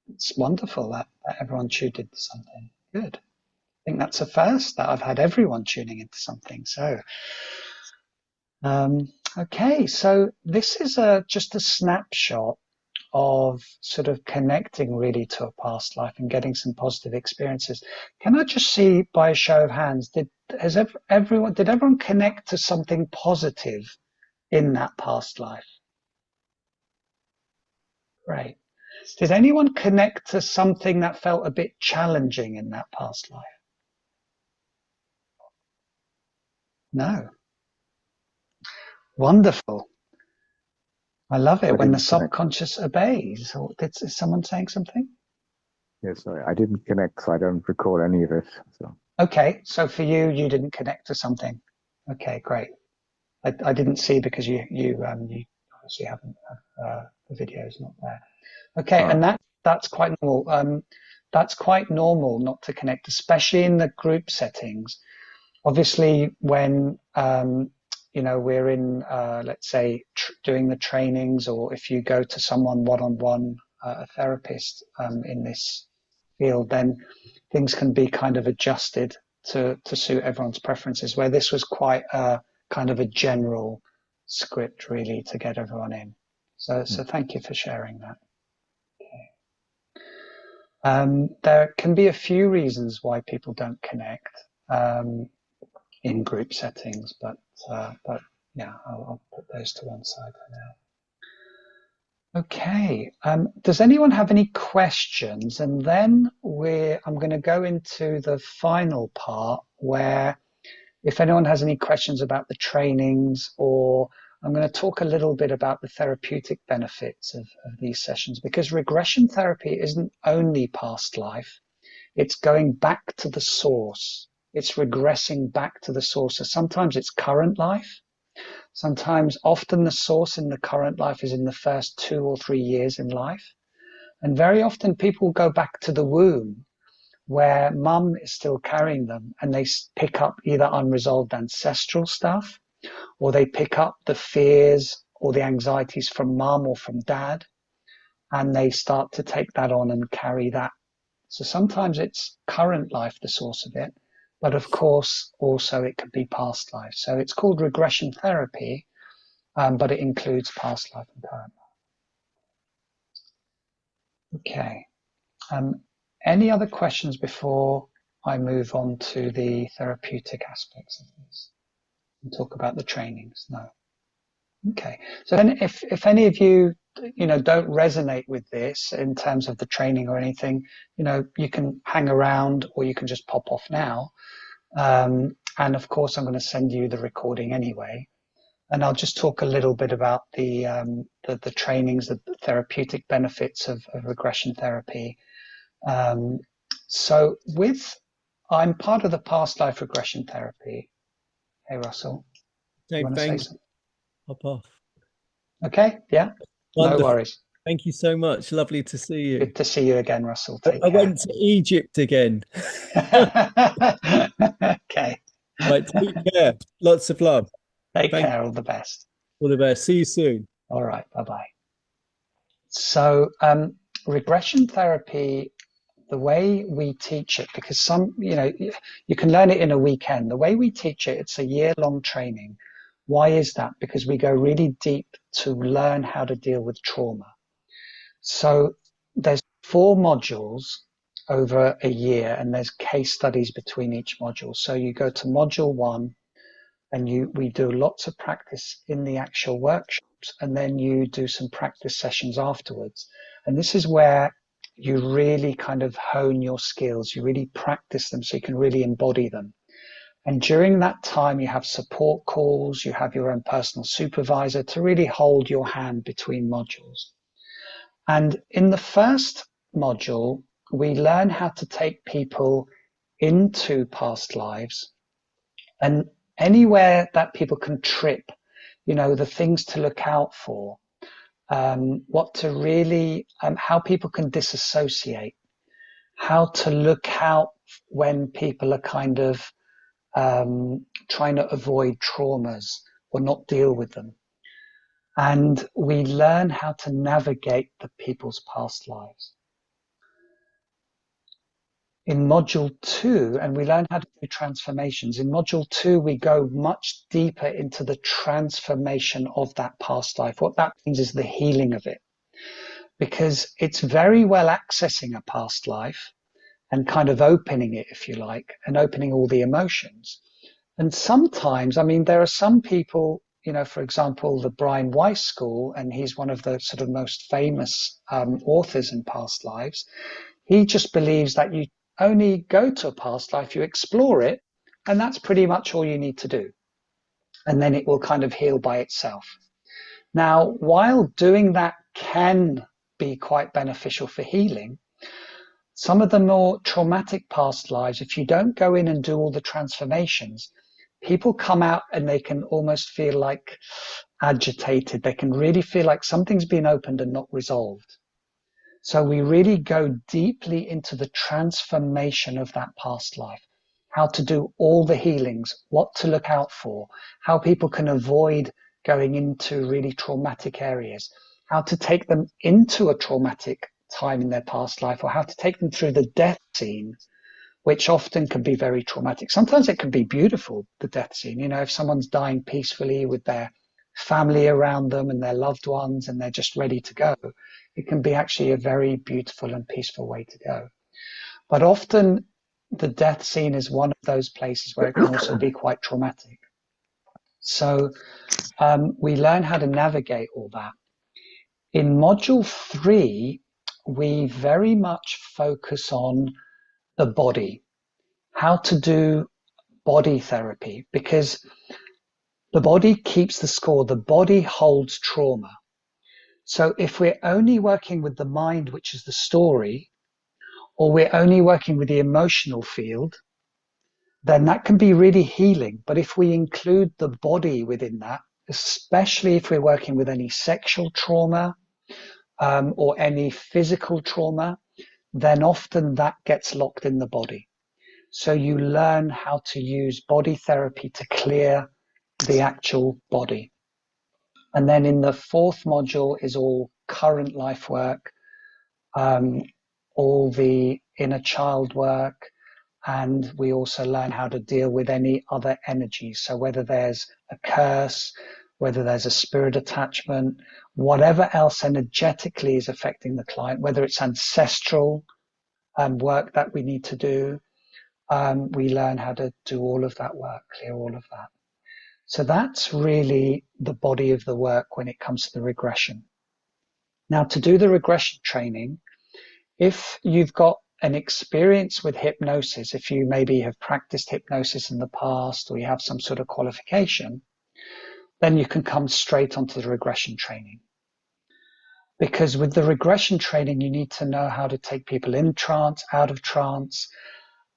It's wonderful that everyone tuned into something. Good. I think that's a first that I've had everyone tuning into something. So, okay. So this is just a snapshot of sort of connecting really to a past life and getting some positive experiences. Can I just see by a show of hands, did everyone connect to something positive in that past life? Great. Did anyone connect to something that felt a bit challenging in that past life? No. Wonderful. I love it when the subconscious obeys. Is someone saying something? Yeah, sorry, I didn't connect, so I don't recall any of it. So. Okay, so for you didn't connect to something. Okay, great. I didn't see because you obviously haven't. The video is not there. Okay, and that's quite normal. That's quite normal not to connect, especially in the group settings. Obviously, when we're in, let's say, doing the trainings, or if you go to someone one-on-one, a therapist in this field, then things can be kind of adjusted to suit everyone's preferences, where this was quite a kind of a general script really to get everyone in. So thank you for sharing that. Okay. There can be a few reasons why people don't connect in group settings, but yeah, I'll put those to one side for now. Okay. Does anyone have any questions? And then I'm going to go into the final part where if anyone has any questions about the trainings, or I'm going to talk a little bit about the therapeutic benefits of these sessions, because regression therapy isn't only past life. It's going back to the source. It's regressing back to the source. So sometimes it's current life. Often the source in the current life is in the first 2 or 3 years in life. And very often people go back to the womb where mum is still carrying them, and they pick up either unresolved ancestral stuff, or they pick up the fears or the anxieties from mum or from dad, and they start to take that on and carry that. So sometimes it's current life, the source of it, but of course also it could be past life. So it's called regression therapy, but it includes past life and current life. Okay. Any other questions before I move on to the therapeutic aspects of this and talk about the trainings? No. Okay. So then if any of you don't resonate with this in terms of the training or anything, you can hang around, or you can just pop off now. And of course, I'm going to send you the recording anyway. And I'll just talk a little bit about the trainings, the therapeutic benefits of regression therapy. So I'm part of the Past Life Regression Therapy. Hey, Russell. Hey, thanks. Hop off. Okay, yeah. Wonderful. No worries. Thank you so much. Lovely to see you. Good to see you again, Russell. I went to Egypt again. Okay. Right, take care. Lots of love. Take care. All the best. All the best. See you soon. All right. Bye-bye. So regression therapy, the way we teach it, because you can learn it in a weekend. The way we teach it, it's a year-long training. Why is that? Because we go really deep to learn how to deal with trauma. So there's 4 modules over a year, and there's case studies between each module. So you go to module 1, and we do lots of practice in the actual workshops, and then you do some practice sessions afterwards. And this is where you really kind of hone your skills. You really practice them so you can really embody them. And during that time, you have support calls, you have your own personal supervisor to really hold your hand between modules. And in the first module, we learn how to take people into past lives, and anywhere that people can trip, the things to look out for, what to really, how people can disassociate, how to look out when people are kind of trying to avoid traumas or not deal with them. And we learn how to navigate the people's past lives. In module 2, and we learn how to do transformations. In module 2, we go much deeper into the transformation of that past life. What that means is the healing of it. Because it's very well accessing a past life and kind of opening it, if you like, and opening all the emotions. And sometimes, there are some people, for example, the Brian Weiss School, and he's one of the sort of most famous authors in past lives. He just believes that you only go to a past life, you explore it, and that's pretty much all you need to do. And then it will kind of heal by itself. Now, while doing that can be quite beneficial for healing, some of the more traumatic past lives, if you don't go in and do all the transformations, people come out and they can almost feel like agitated. They can really feel like something's been opened and not resolved. So we really go deeply into the transformation of that past life, how to do all the healings, what to look out for, how people can avoid going into really traumatic areas, how to take them into a traumatic time in their past life, or how to take them through the death scene, which often can be very traumatic. Sometimes it can be beautiful, the death scene. If someone's dying peacefully with their family around them and their loved ones and they're just ready to go, it can be actually a very beautiful and peaceful way to go. But often the death scene is one of those places where it can also be quite traumatic. So we learn how to navigate all that. In module 3, we very much focus on the body, how to do body therapy, because the body keeps the score. The body holds trauma. So if we're only working with the mind, which is the story, or we're only working with the emotional field, then that can be really healing. But if we include the body within that, especially if we're working with any sexual trauma or any physical trauma, then often that gets locked in the body. So you learn how to use body therapy to clear the actual body. And then in the 4th module is all current life work, all the inner child work, and we also learn how to deal with any other energies. So whether there's a curse, whether there's a spirit attachment, whatever else energetically is affecting the client, whether it's ancestral work that we need to do, we learn how to do all of that work, clear all of that. So that's really the body of the work when it comes to the regression. Now, to do the regression training, if you've got an experience with hypnosis, if you maybe have practiced hypnosis in the past or you have some sort of qualification, then you can come straight onto the regression training. Because with the regression training, you need to know how to take people in trance, out of trance.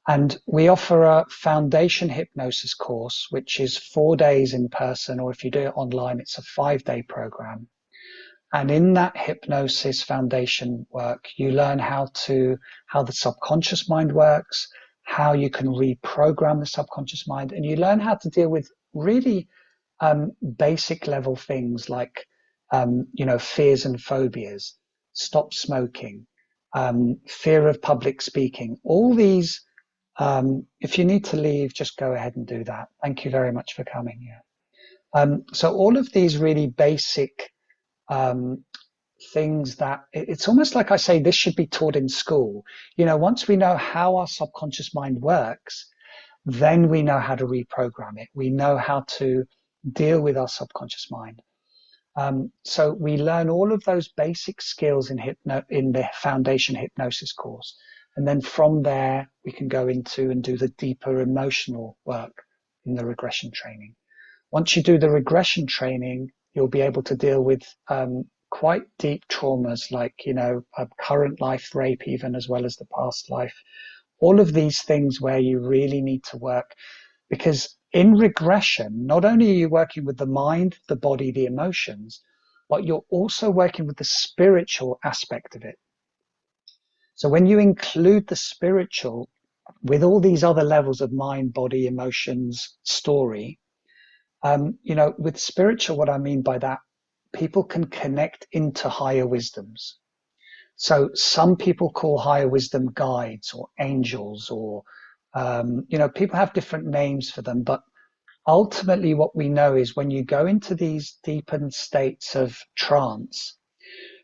And we offer a foundation hypnosis course, which is 4 days in person, or if you do it online, it's a 5-day program. And in that hypnosis foundation work, you learn how the subconscious mind works, how you can reprogram the subconscious mind, and you learn how to deal with really basic level things like, fears and phobias, stop smoking, fear of public speaking, all these. If you need to leave, just go ahead and do that. Thank you very much for coming. Yeah. So all of these really basic things that it's almost like I say, this should be taught in school. Once we know how our subconscious mind works, then we know how to reprogram it. We know how to deal with our subconscious mind. So we learn all of those basic skills in the foundation hypnosis course. And then from there, we can go into and do the deeper emotional work in the regression training. Once you do the regression training, you'll be able to deal with quite deep traumas, like, a current life rape, even as well as the past life, all of these things where you really need to work. Because in regression, not only are you working with the mind, the body, the emotions, but you're also working with the spiritual aspect of it. So when you include the spiritual with all these other levels of mind, body, emotions, story, with spiritual, what I mean by that, people can connect into higher wisdoms. So some people call higher wisdom guides or angels, or, people have different names for them. But ultimately what we know is when you go into these deepened states of trance,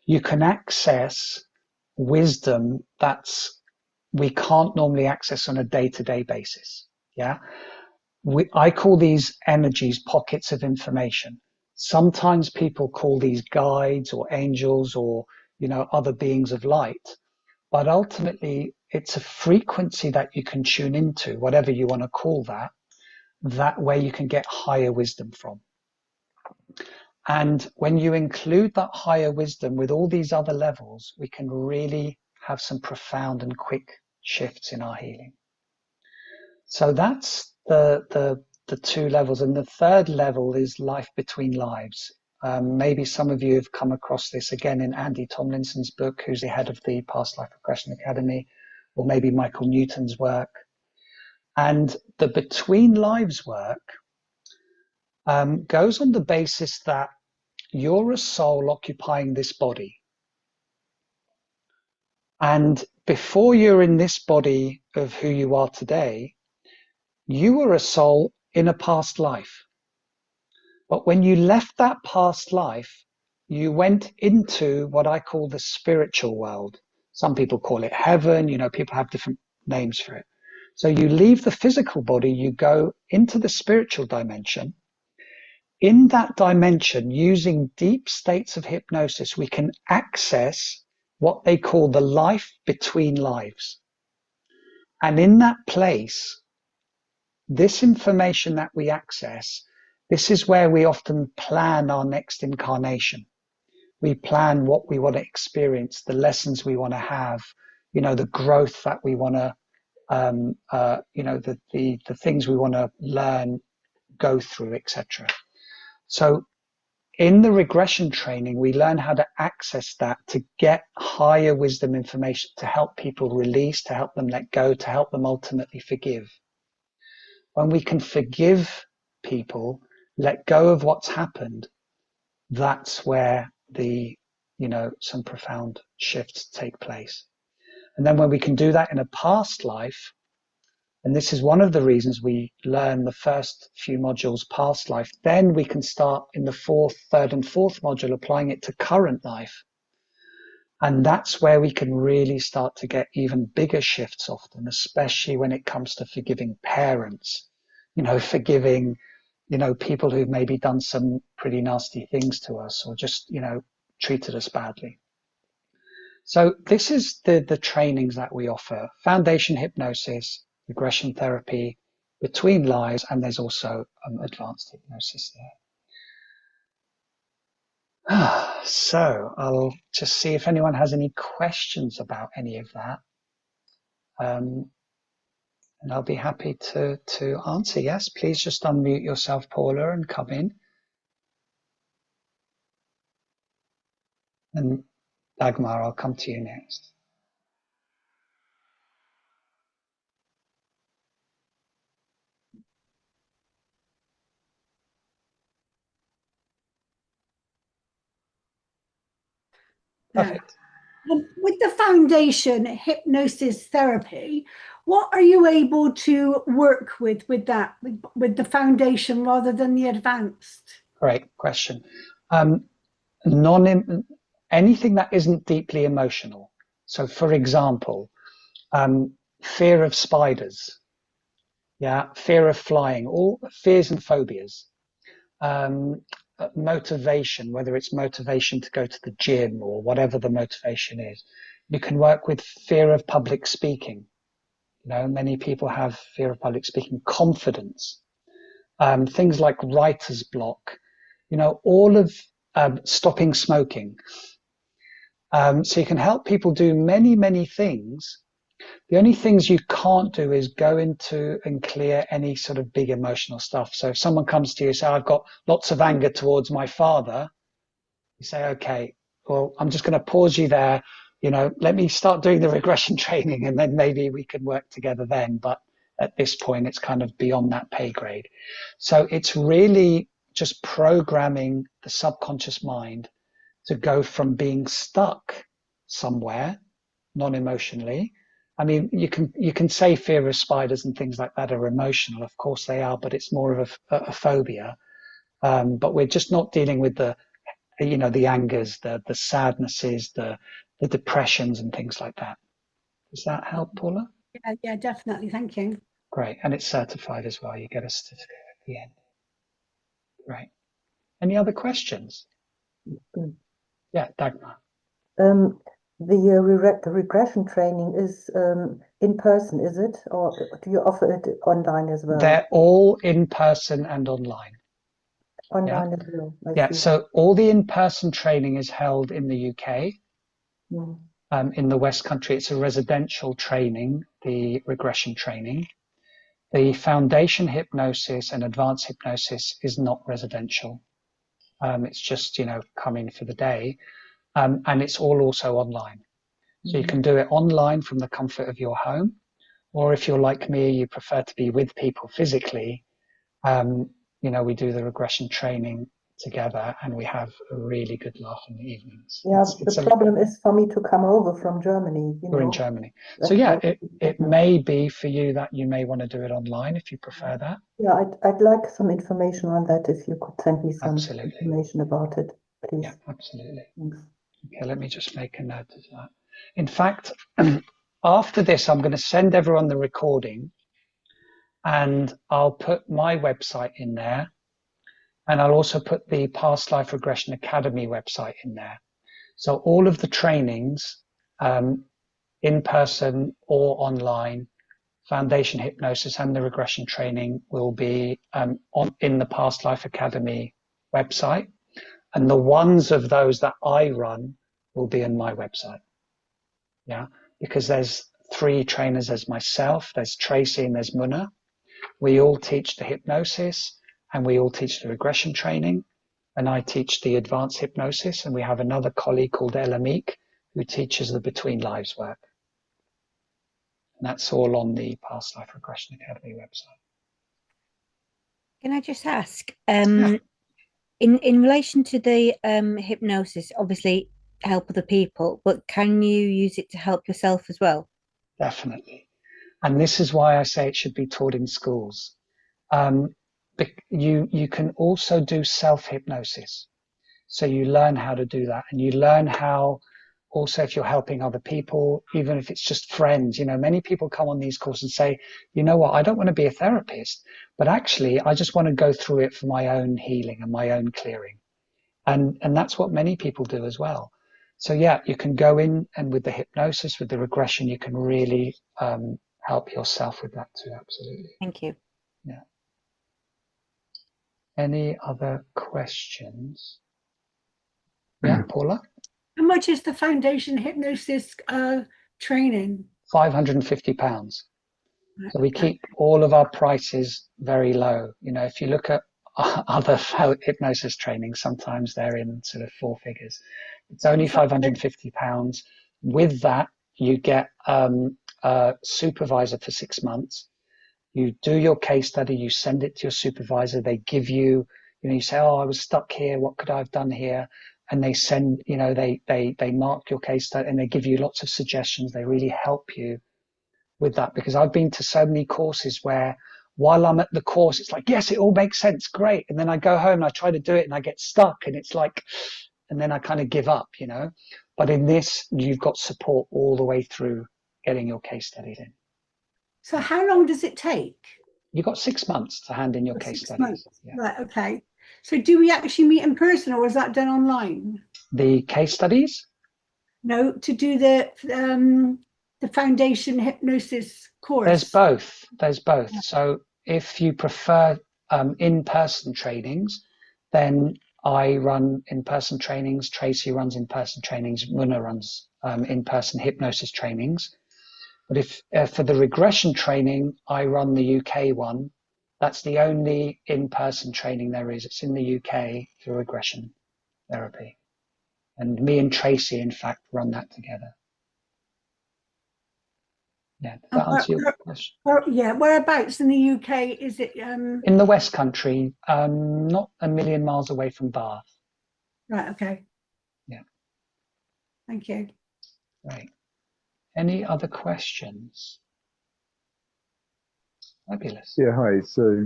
you can access wisdom we can't normally access on a day-to-day basis. Yeah. I call these energies pockets of information. Sometimes people call these guides or angels or, other beings of light. But ultimately, it's a frequency that you can tune into, whatever you want to call that. That way you can get higher wisdom from. And when you include that higher wisdom with all these other levels, we can really have some profound and quick shifts in our healing. So that's the two levels. And the third level is life between lives. Maybe some of you have come across this again in Andy Tomlinson's book, who's the head of the Past Life Regression Academy, or maybe Michael Newton's work. And the between lives work goes on the basis that you're a soul occupying this body. And before you're in this body of who you are today, you were a soul in a past life. But when you left that past life, you went into what I call the spiritual world. Some people call it heaven, people have different names for it. So you leave the physical body, you go into the spiritual dimension. In that dimension, using deep states of hypnosis, we can access what they call the life between lives. And in that place, this information that we access, this is where we often plan our next incarnation. We plan what we want to experience, the lessons we want to have, the growth that we want to, the things we want to learn, go through, etc. So in the regression training, we learn how to access that to get higher wisdom information to help people release, to help them let go, to help them ultimately forgive. When we can forgive people, let go of what's happened, that's where some profound shifts take place. And then when we can do that in a past life, and this is one of the reasons we learn the first few modules past life, then we can start in the third and fourth module, applying it to current life. And that's where we can really start to get even bigger shifts often, especially when it comes to forgiving parents, forgiving, people who've maybe done some pretty nasty things to us or just, treated us badly. So this is the trainings that we offer: foundation hypnosis, regression therapy, between lives, and there's also advanced hypnosis there. So I'll just see if anyone has any questions about any of that. And I'll be happy to answer. Yes, please just unmute yourself, Paula, and come in. And Dagmar, I'll come to you next. Perfect. With the foundation hypnosis therapy, what are you able to work with that, with the foundation rather than the advanced? Great question. Anything that isn't deeply emotional. So, for example, fear of spiders, fear of flying, all fears and phobias. Motivation, whether it's motivation to go to the gym or whatever the motivation is. You can work with fear of public speaking. Many people have fear of public speaking. Confidence, things like writer's block, all of stopping smoking. So you can help people do many, many things. The only things you can't do is go into and clear any sort of big emotional stuff. So if someone comes to you and say, I've got lots of anger towards my father, you say, okay, well, I'm just going to pause you there. Let me start doing the regression training, and then maybe we can work together then. But at this point, it's kind of beyond that pay grade. So it's really just programming the subconscious mind to go from being stuck somewhere non-emotionally. I mean, you can say fear of spiders and things like that are emotional. Of course they are, but it's more of a phobia. But we're just not dealing with the angers, the sadnesses, the depressions and things like that. Does that help, Paula? Yeah, definitely. Thank you. Great. And it's certified as well. You get a certificate at the end. Right. Any other questions? Yeah, Dagmar. The regression training is in person, is it? Or do you offer it online as well? They're all in person and online. Online as well. Yeah, so all the in-person training is held in the UK. In the West Country, it's a residential training, the regression training. The foundation hypnosis and advanced hypnosis is not residential. It's just, come in for the day. And it's all also online. So you can do it online from the comfort of your home. Or if you're like me, you prefer to be with people physically, we do the regression training together and we have a really good laugh in the evenings. Yeah, the problem is for me to come over from Germany. We're in Germany. So yeah, it may be for you that you may want to do it online if you prefer that. Yeah, I'd like some information on that if you could send me some information about it, please. Yeah, absolutely. Thanks. Okay, let me just make a note of that. In fact, after this, I'm going to send everyone the recording and I'll put my website in there. And I'll also put the Past Life Regression Academy website in there. So all of the trainings, in person or online, foundation hypnosis and the regression training will be in the Past Life Academy website. And the ones of those that I run will be on my website. Yeah, because there's 3 trainers. There's myself, there's Tracy, and there's Muna. We all teach the hypnosis. And we all teach the regression training, and I teach the advanced hypnosis, and we have another colleague called Elamik who teaches the Between Lives work. And that's all on the Past Life Regression Academy website. Can I just ask, in relation to the hypnosis, obviously help other people, but can you use it to help yourself as well? Definitely. And this is why I say it should be taught in schools. You can also do self-hypnosis. So you learn how to do that, and you learn how also if you're helping other people, even if it's just friends, many people come on these courses and say, you know what, I don't want to be a therapist, but actually I just want to go through it for my own healing and my own clearing. And that's what many people do as well. So yeah, you can go in and with the hypnosis, with the regression, you can really help yourself with that too. Absolutely. Thank you. Yeah. Any other questions? Yeah, Paula? How much is the foundation hypnosis training? £550. So we keep all of our prices very low. If you look at other hypnosis trainings, sometimes they're in sort of 4 figures. It's only £550. With that, you get a supervisor for 6 months. You do your case study, you send it to your supervisor, they give you, you say, oh, I was stuck here, what could I have done here? And they send, they mark your case study and they give you lots of suggestions. They really help you with that, because I've been to so many courses where while I'm at the course, it's like, yes, it all makes sense, great. And then I go home and I try to do it and I get stuck and it's like, and then I kind of give up, But in this, you've got support all the way through getting your case studies in. So how long does it take? You've got 6 months to hand in your case studies. Yeah. Right, okay. So do we actually meet in person or is that done online? The case studies? No, to do the foundation hypnosis course. There's both. Yeah. So if you prefer in-person trainings, then I run in-person trainings, Tracy runs in-person trainings, Muna runs in-person hypnosis trainings. But if for the regression training, I run the UK one. That's the only in-person training there is. It's in the UK for regression therapy. And me and Tracy, in fact, run that together. Yeah, does that answer your question? Yeah, whereabouts in the UK is it? In the West Country, not a million miles away from Bath. Right, okay. Yeah. Thank you. Right. Any other questions? Fabulous. Yeah, hi. So,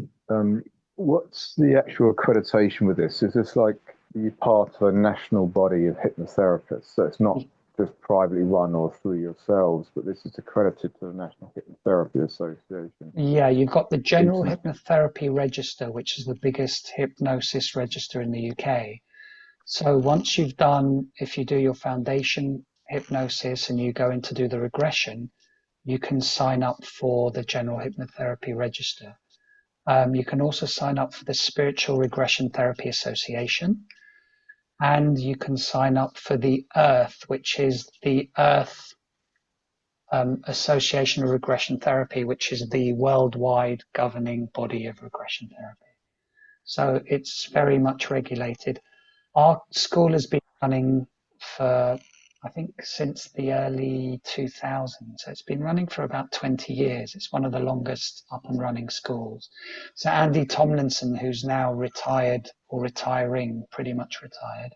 what's the actual accreditation with this? Is this like you part of a national body of hypnotherapists? So it's not just privately run or through yourselves, but this is accredited to the National Hypnotherapy Association. Yeah, you've got the General Hypnotherapy Register, which is the biggest hypnosis register in the UK. So once you've done, if you do your foundation hypnosis and you go in to do the regression, you can sign up for the General Hypnotherapy Register. You can also sign up for the Spiritual Regression Therapy Association, and you can sign up for the Earth, which is the Earth Association of Regression Therapy, which is the worldwide governing body of regression therapy. So it's very much regulated. Our school has been running for, I think, since the early 2000s. So it's been running for about 20 years. It's one of the longest up and running schools. So Andy Tomlinson, who's now retired or retiring, pretty much retired,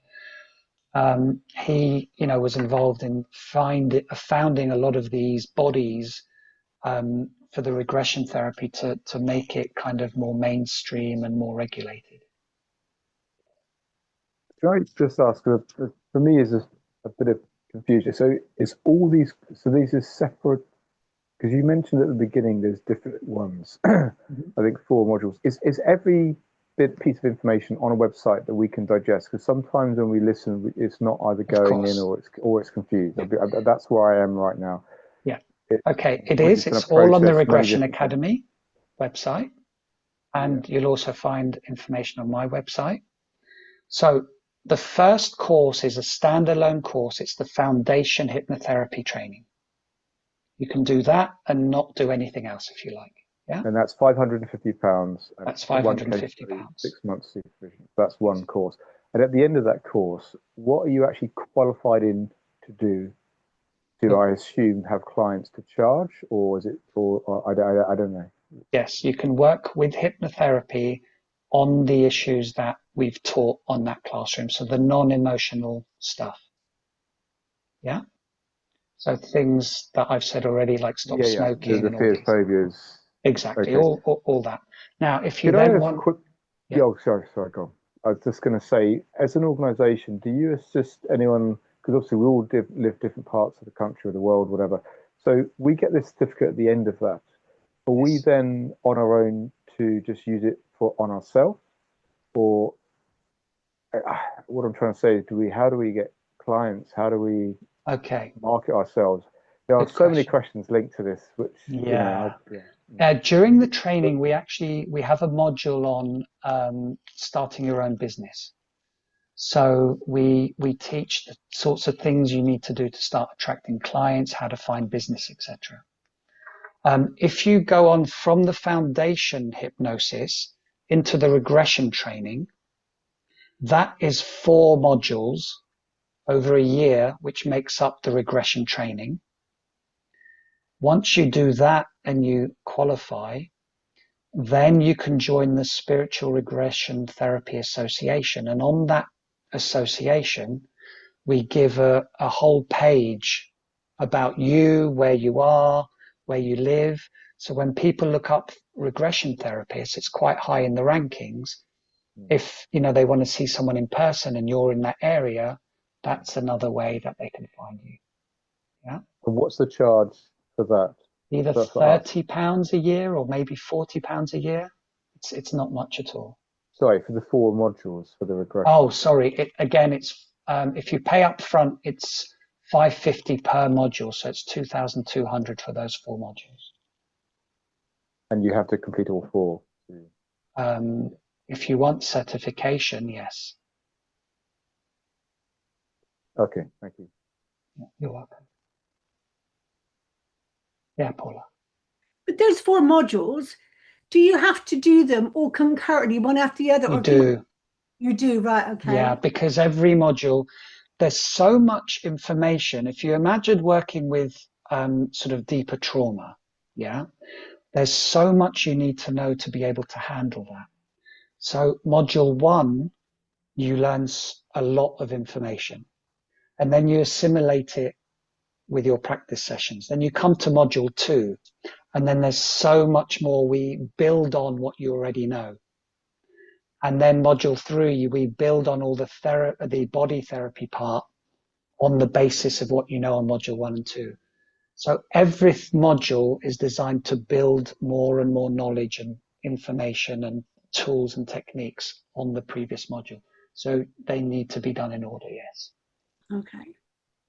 he, was involved in founding a lot of these bodies for the regression therapy to make it kind of more mainstream and more regulated. Can I just ask, for me, is a bit of confusion. So is all these, so these are separate, because you mentioned at the beginning there's different ones, I think 4 modules. Is every piece of information on a website that we can digest? Because sometimes when we listen, it's not either going in or it's confused. That's where I am right now. Yeah. Okay, it is. It's all on the Regression Academy website. And you'll also find information on my website. So the first course is a standalone course. It's the Foundation Hypnotherapy Training. You can do that and not do anything else if you like. Yeah. And that's £550. That's £550. 6 months supervision. That's one course. And at the end of that course, what are you actually qualified in to do? Do I assume have clients to charge, or is it for? I don't know. Yes, you can work with hypnotherapy on the issues that we've taught on that classroom. So the non-emotional stuff. Yeah. So things that I've said already, like stop smoking. The fears, phobias. Exactly. Okay. All that. Now, if you Could then want... sorry, go on. I was just going to say, as an organisation, do you assist anyone, because obviously we all live different parts of the country or the world, whatever. So we get this certificate at the end of that. Are we then on our own to just use it on ourselves? Or what I'm trying to say, how do we get clients? How do we market ourselves? There are so many questions linked to this, which during the training we have a module on starting your own business. So we teach the sorts of things you need to do to start attracting clients, how to find business, etc. If you go on from the foundation hypnosis into the regression training, that is 4 modules over a year, which makes up the regression training. Once you do that and you qualify, then you can join the Spiritual Regression Therapy Association. And on that association, we give a whole page about you, where you are, where you live. So when people look up regression therapists, it's quite high in the rankings. If they want to see someone in person and you're in that area, that's another way that they can find you. Yeah. And what's the charge for that? Either £30 a year or maybe £40 a year. It's not much at all. Sorry, for the 4 modules for the regression. Oh, sorry. It's if you pay up front, it's £550 per module, so it's £2,200 for those 4 modules. And you have to complete all 4. If you want certification, yes. Okay, thank you. You're welcome. Yeah, Paula. But those 4 modules, do you have to do them all concurrently, one after the other? You or do. You do, right, okay. Yeah, because every module, there's so much information. If you imagine working with sort of deeper trauma, yeah, there's so much you need to know to be able to handle that. So module 1, you learn a lot of information, and then you assimilate it with your practice sessions. Then you come to module 2, and then there's so much more. We build on what you already know. And then module 3, we build on all the body therapy part on the basis of what you know on module 1 and 2. So every module is designed to build more and more knowledge and information and tools and techniques on the previous module. So they need to be done in order, yes. Okay.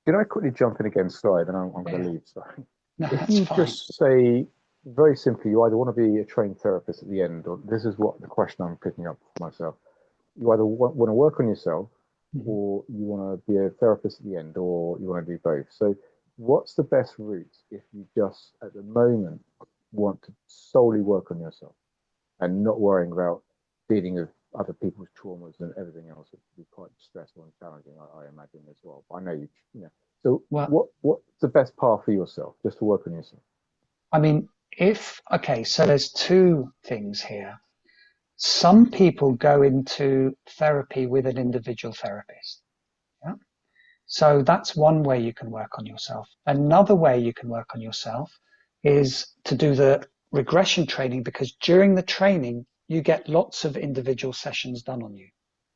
Can I quickly jump in again? Sorry, then I'm going to leave. Sorry. No, If that's you fine. just say very simply, you either want to be a trained therapist at the end, or this is what the question I'm picking up for myself. You either want to work on yourself, or you want to be a therapist at the end, or you want to do both. So what's the best route if you just, at the moment, want to solely work on yourself and not worrying about dealing with other people's traumas and everything else, which would be quite stressful and challenging, I imagine, as well. But I know you know. So what's the best path for yourself, just to work on yourself? I mean, so there's 2 things here. Some people go into therapy with an individual therapist. Yeah? So that's one way you can work on yourself. Another way you can work on yourself is to do the regression training, because during the training, you get lots of individual sessions done on you.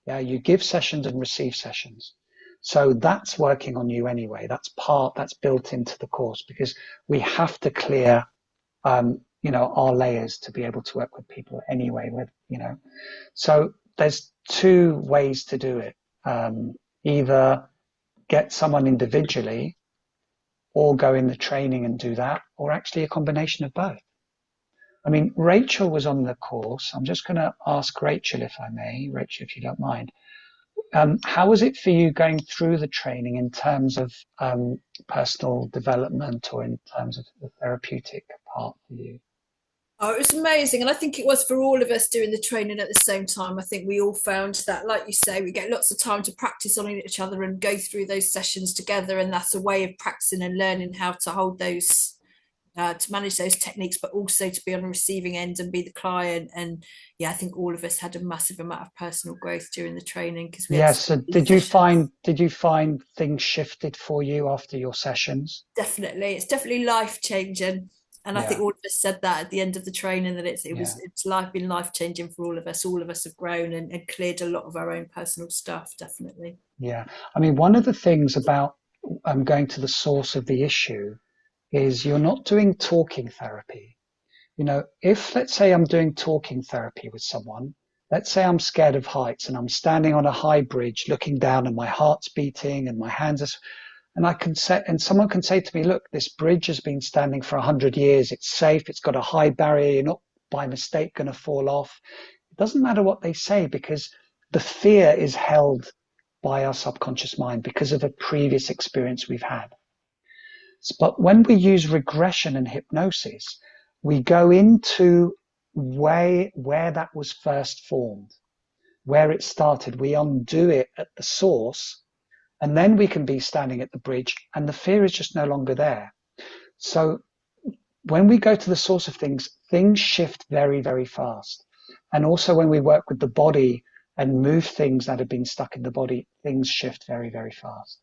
Yeah, you give sessions and receive sessions. So that's working on you anyway. That's built into the course, because we have to clear our layers to be able to work with people anyway, so there's 2 ways to do it. Either get someone individually, or go in the training and do that, or actually a combination of both. I mean, Rachel was on the course. I'm just going to ask Rachel, if I may. Rachel, if you don't mind. How was it for you going through the training in terms of personal development, or in terms of the therapeutic part for you? Oh, it was amazing. And I think it was for all of us doing the training at the same time. I think we all found that, like you say, we get lots of time to practice on each other and go through those sessions together. And that's a way of practicing and learning how to hold those, to manage those techniques, but also to be on the receiving end and be the client. And yeah, I think all of us had a massive amount of personal growth during the training, because we had so did you find things shifted for you after your sessions? Definitely. It's definitely life-changing. And I think all of us said that at the end of the training, that it's been life-changing for all of us. All of us have grown and cleared a lot of our own personal stuff, definitely. Yeah. I mean, one of the things about going to the source of the issue is you're not doing talking therapy. If, let's say, I'm doing talking therapy with someone, let's say I'm scared of heights and I'm standing on a high bridge looking down and my heart's beating and my hands are, and someone can say to me, look, this bridge has been standing for 100 years. It's safe. It's got a high barrier. You're not by mistake going to fall off. It doesn't matter what they say, because the fear is held by our subconscious mind because of a previous experience we've had. But when we use regression and hypnosis, we go into where that was first formed, where it started. We undo it at the source, and then we can be standing at the bridge and the fear is just no longer there. So when we go to the source of things shift very, very fast. And also when we work with the body and move things that have been stuck in the body, things shift very, very fast.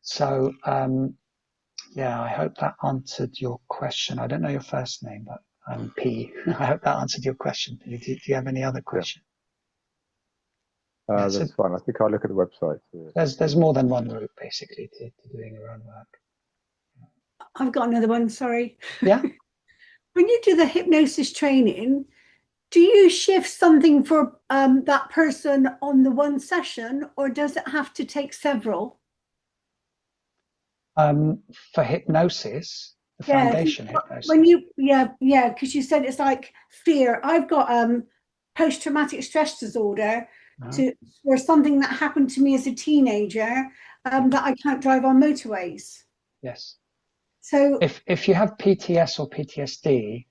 So, I hope that answered your question. I don't know your first name, but P. I hope that answered your question. Do you have any other question? That's fine. I think I'll look at the website. There's more than one route, basically, to doing your own work. I've got another one, sorry. Yeah. When you do the hypnosis training, do you shift something for that person on the one session, or does it have to take several? For hypnosis, the foundation hypnosis. When you, because you said it's like fear. I've got post-traumatic stress disorder. or something that happened to me as a teenager, that I can't drive on motorways. Yes. So if you have PTS or PTSD,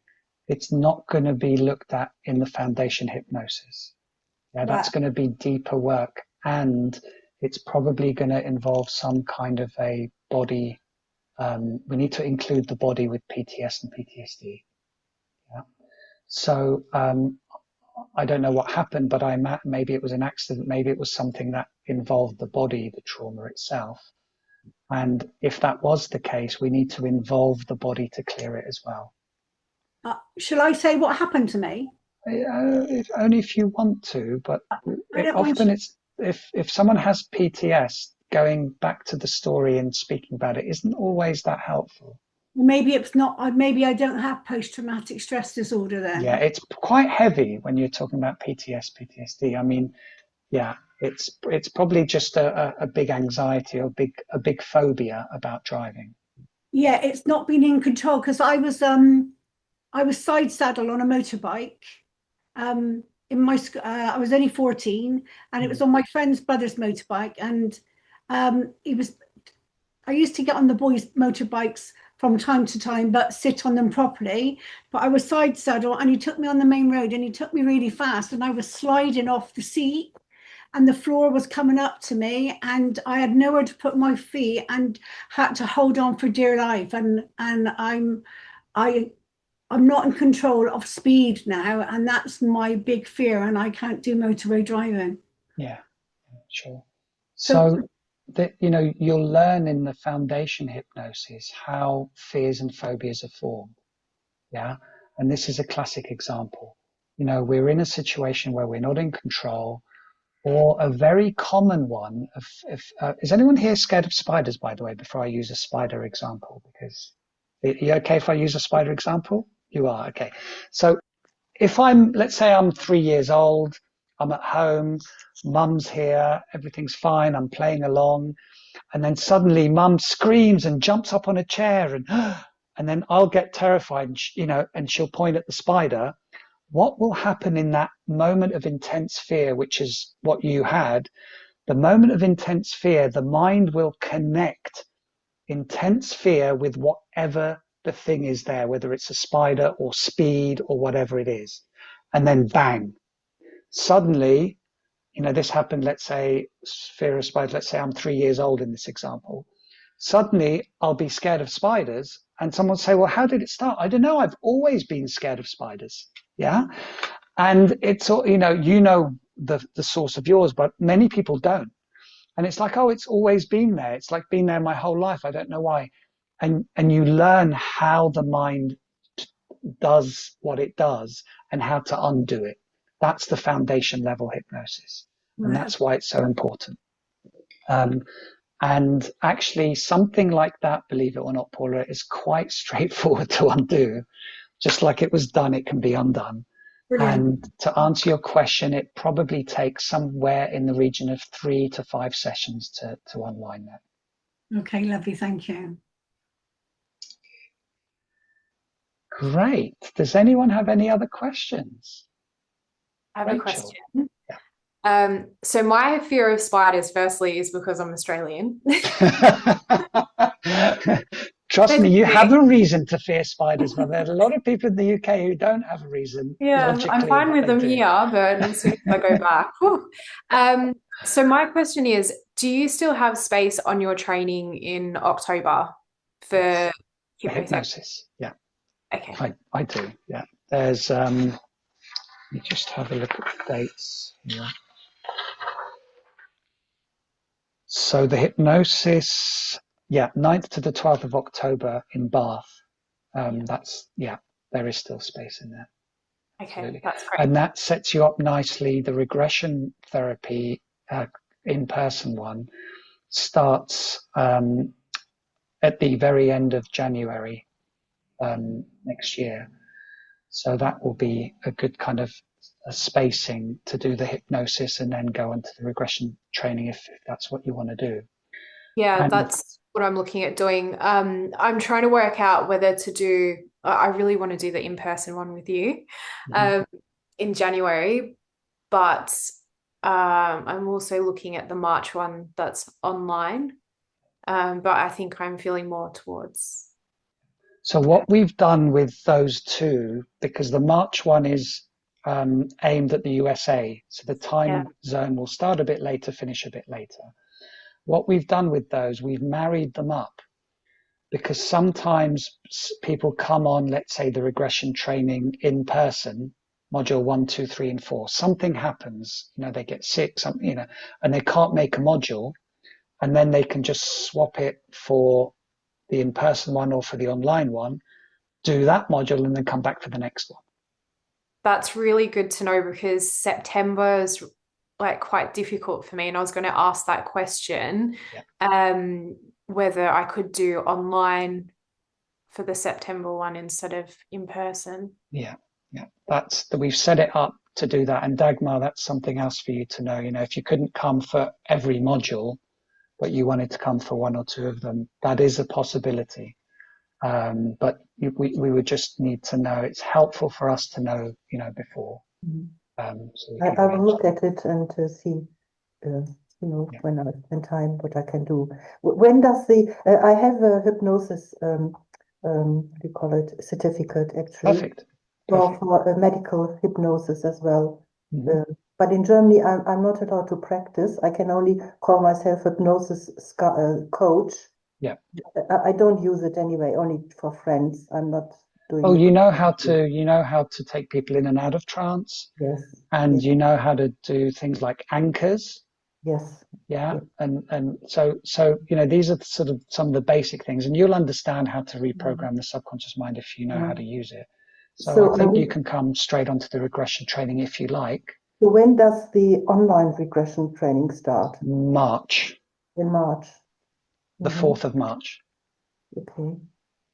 it's not going to be looked at in the foundation hypnosis. Yeah, that's going to be deeper work, and it's probably going to involve some kind of a body. We need to include the body with PTS and PTSD. Yeah. So I don't know what happened, but maybe it was an accident. Maybe it was something that involved the body, the trauma itself. And if that was the case, we need to involve the body to clear it as well. Shall I say what happened to me? Only if you want to, but often it's if someone has PTS, going back to the story and speaking about it isn't always that helpful. Maybe it's not. Maybe I don't have post-traumatic stress disorder then. Yeah, it's quite heavy when you're talking about PTSD. I mean, yeah, it's probably just a big anxiety or a big phobia about driving. Yeah, it's not been in control because I was side saddle on a motorbike. In my I was only 14, and it was on my friend's brother's motorbike, and I used to get on the boys' motorbikes from time to time, but sit on them properly. But I was side saddle, and he took me on the main road, and he took me really fast, and I was sliding off the seat, and the floor was coming up to me, and I had nowhere to put my feet, and had to hold on for dear life. And I'm not in control of speed now, and that's my big fear, and I can't do motorway driving. Yeah, sure. So that, you'll learn in the foundation hypnosis how fears and phobias are formed. Yeah. And this is a classic example. We're in a situation where we're not in control, or a very common one of is anyone here scared of spiders, by the way, before I use a spider example? Because are you okay if I use a spider example? You are, okay. So let's say I'm 3 years old, I'm at home, mum's here, everything's fine, I'm playing along, and then suddenly mum screams and jumps up on a chair, and then I'll get terrified, and she'll point at the spider. What will happen in that moment of intense fear, which is what you had, the moment of intense fear, the mind will connect intense fear with whatever the thing is there, whether it's a spider or speed or whatever it is. And then bang, suddenly, this happened, let's say, fear of spiders, let's say I'm 3 years old in this example. Suddenly I'll be scared of spiders, and someone will say, well, how did it start? I don't know. I've always been scared of spiders. Yeah. And it's, the source of yours, but many people don't. And it's like, oh, it's always been there. It's like been there my whole life. I don't know why. And you learn how the mind does what it does and how to undo it. That's the foundation level hypnosis. And that's why it's so important. And actually something like that, believe it or not, Paula, is quite straightforward to undo. Just like it was done, it can be undone. Brilliant. And to answer your question, it probably takes somewhere in the region of 3 to 5 sessions to unwind that. Okay, lovely. Thank you. Great. Does anyone have any other questions? I have a question. Yeah. So my fear of spiders, firstly, is because I'm Australian. Trust me, you have a reason to fear spiders, but there are a lot of people in the UK who don't have a reason. Yeah, I'm fine with them here, but as soon as I go back. So my question is, do you still have space on your training in October for hypnosis? Yeah. Okay. I do, yeah. There's, let me just have a look at the dates here. So the hypnosis, 9th to the 12th of October in Bath. There is still space in there. Okay, Absolutely. That's great. And that sets you up nicely. The regression therapy in-person one starts at the very end of January next year. So that will be a good kind of a spacing to do the hypnosis and then go into the regression training if that's what you want to do. Yeah, that's what I'm looking at doing. I'm trying to work out whether to do, I really want to do the in-person one with you in January, but I'm also looking at the March one that's online, but I think I'm feeling more towards. So what we've done with those two, because the March one is aimed at the USA, so the time zone will start a bit later, finish a bit later. What we've done with those, we've married them up, because sometimes people come on, let's say, the regression training in person, module 1, 2, 3, and 4. Something happens, they get sick, and they can't make a module, and then they can just swap it for the in-person one or for the online one, do that module, and then come back for the next one. That's really good to know, because September is like quite difficult for me, and I was going to ask that question, whether I could do online for the September one instead of in person. We've set it up to do that. And Dagmar, that's something else for you to know. If you couldn't come for every module, but you wanted to come for one or two of them, that is a possibility. But we would just need to know. It's helpful for us to know, before. So I will look at it and see, when I have time, what I can do. When does I have a hypnosis, what do you call it, certificate, actually. Perfect. For a medical hypnosis as well. But in Germany, I'm not allowed to practice. I can only call myself hypnosis coach. I don't use it anyway, only for friends. I'm not doing it. You know how to take people in and out of trance. Yes. And you know how to do things like anchors. Yes. Yeah. And so these are sort of some of the basic things, and you'll understand how to reprogram the subconscious mind if you know how to use it. So I think you can come straight onto the regression training if you like. So when does the online regression training start? March. In March. The 4th of March. Okay.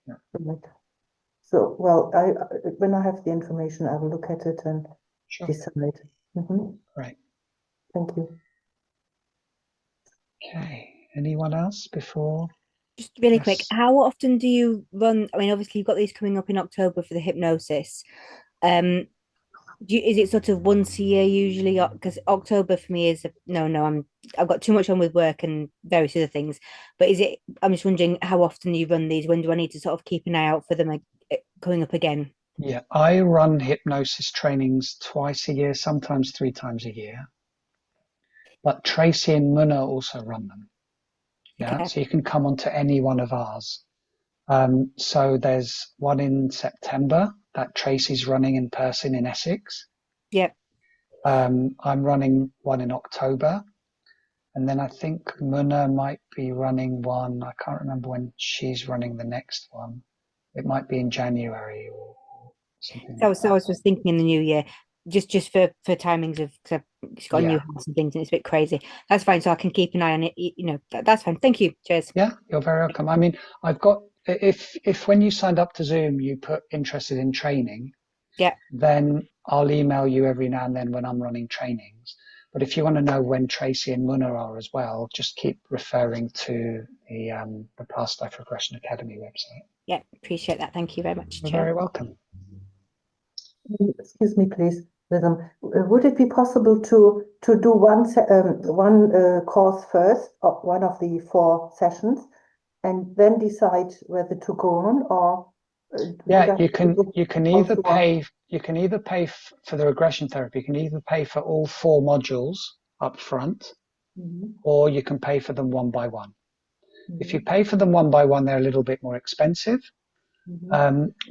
Right. So, well, when I have the information, I will look at it and decide. Right. Thank you. Okay. Anyone else before? Just really quick, how often do you run? I mean, obviously you've got these coming up in October for the hypnosis. Is it sort of once a year usually? Because October for me is I've got too much on with work and various other things. But I'm just wondering how often you run these. When do I need to sort of keep an eye out for them coming up again? Yeah, I run hypnosis trainings twice a year, sometimes 3 times a year. But Tracy and Munna also run them. Yeah, so you can come onto any one of ours. So there's one in September that Tracy's running in person in Essex. Yep. I'm running one in October. And then I think Munna might be running one. I can't remember when she's running the next one. It might be in January or something. So I was just thinking in the new year, just for timings of, because I've got a new house and things, and it's a bit crazy. That's fine. So I can keep an eye on it. That's fine. Thank you. Cheers. Yeah, you're very welcome. I mean, I've got, if when you signed up to Zoom, you put interested in training, then I'll email you every now and then when I'm running trainings. But if you want to know when Tracy and Munna are as well, just keep referring to the Past Life Regression Academy website. Yeah, appreciate that. Thank you very much. You're very welcome. Excuse me, please. Would it be possible to do one course first, or one of the 4 sessions, and then decide whether to go on, or you can either pay for the regression therapy. You can either pay for all 4 modules up front, or you can pay for them one by one. If you pay for them one by one, they're a little bit more expensive,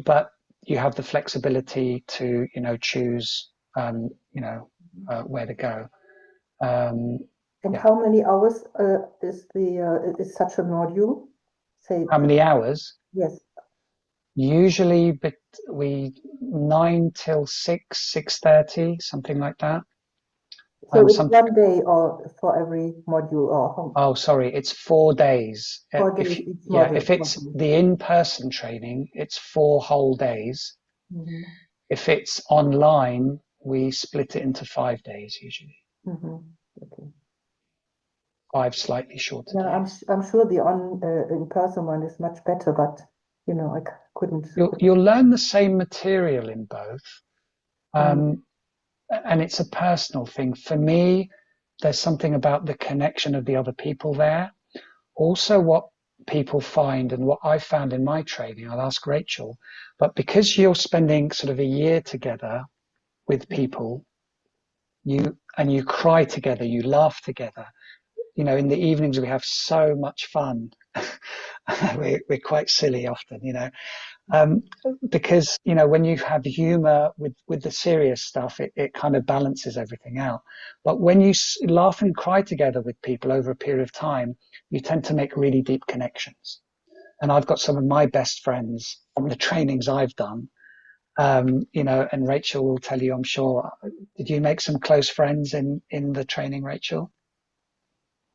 but you have the flexibility to choose where to go. And how many hours is such a module? Say, how many hours? Yes. Usually, but we 9 till 6:30, something like that. So it's 1 day or for every module, or oh, sorry, it's 4 days. 4 days each module. If it's the in-person training, it's 4 whole days. If it's online, we split it into 5 days usually. Okay. 5 slightly shorter days. I'm sure the in-person one is much better, but I couldn't. You'll learn the same material in both, and it's a personal thing. For me, there's something about the connection of the other people there. Also, what people find and what I found in my training, I'll ask Rachel, but because you're spending sort of a year together with people, you cry together, you laugh together. You know, in the evenings we have so much fun. We're quite silly often, you know. Because, you know, when you have humor with the serious stuff, it kind of balances everything out. But when you laugh and cry together with people over a period of time, you tend to make really deep connections. And I've got some of my best friends from the trainings I've done, you know, and Rachel will tell you, I'm sure. Did you make some close friends in the training, Rachel?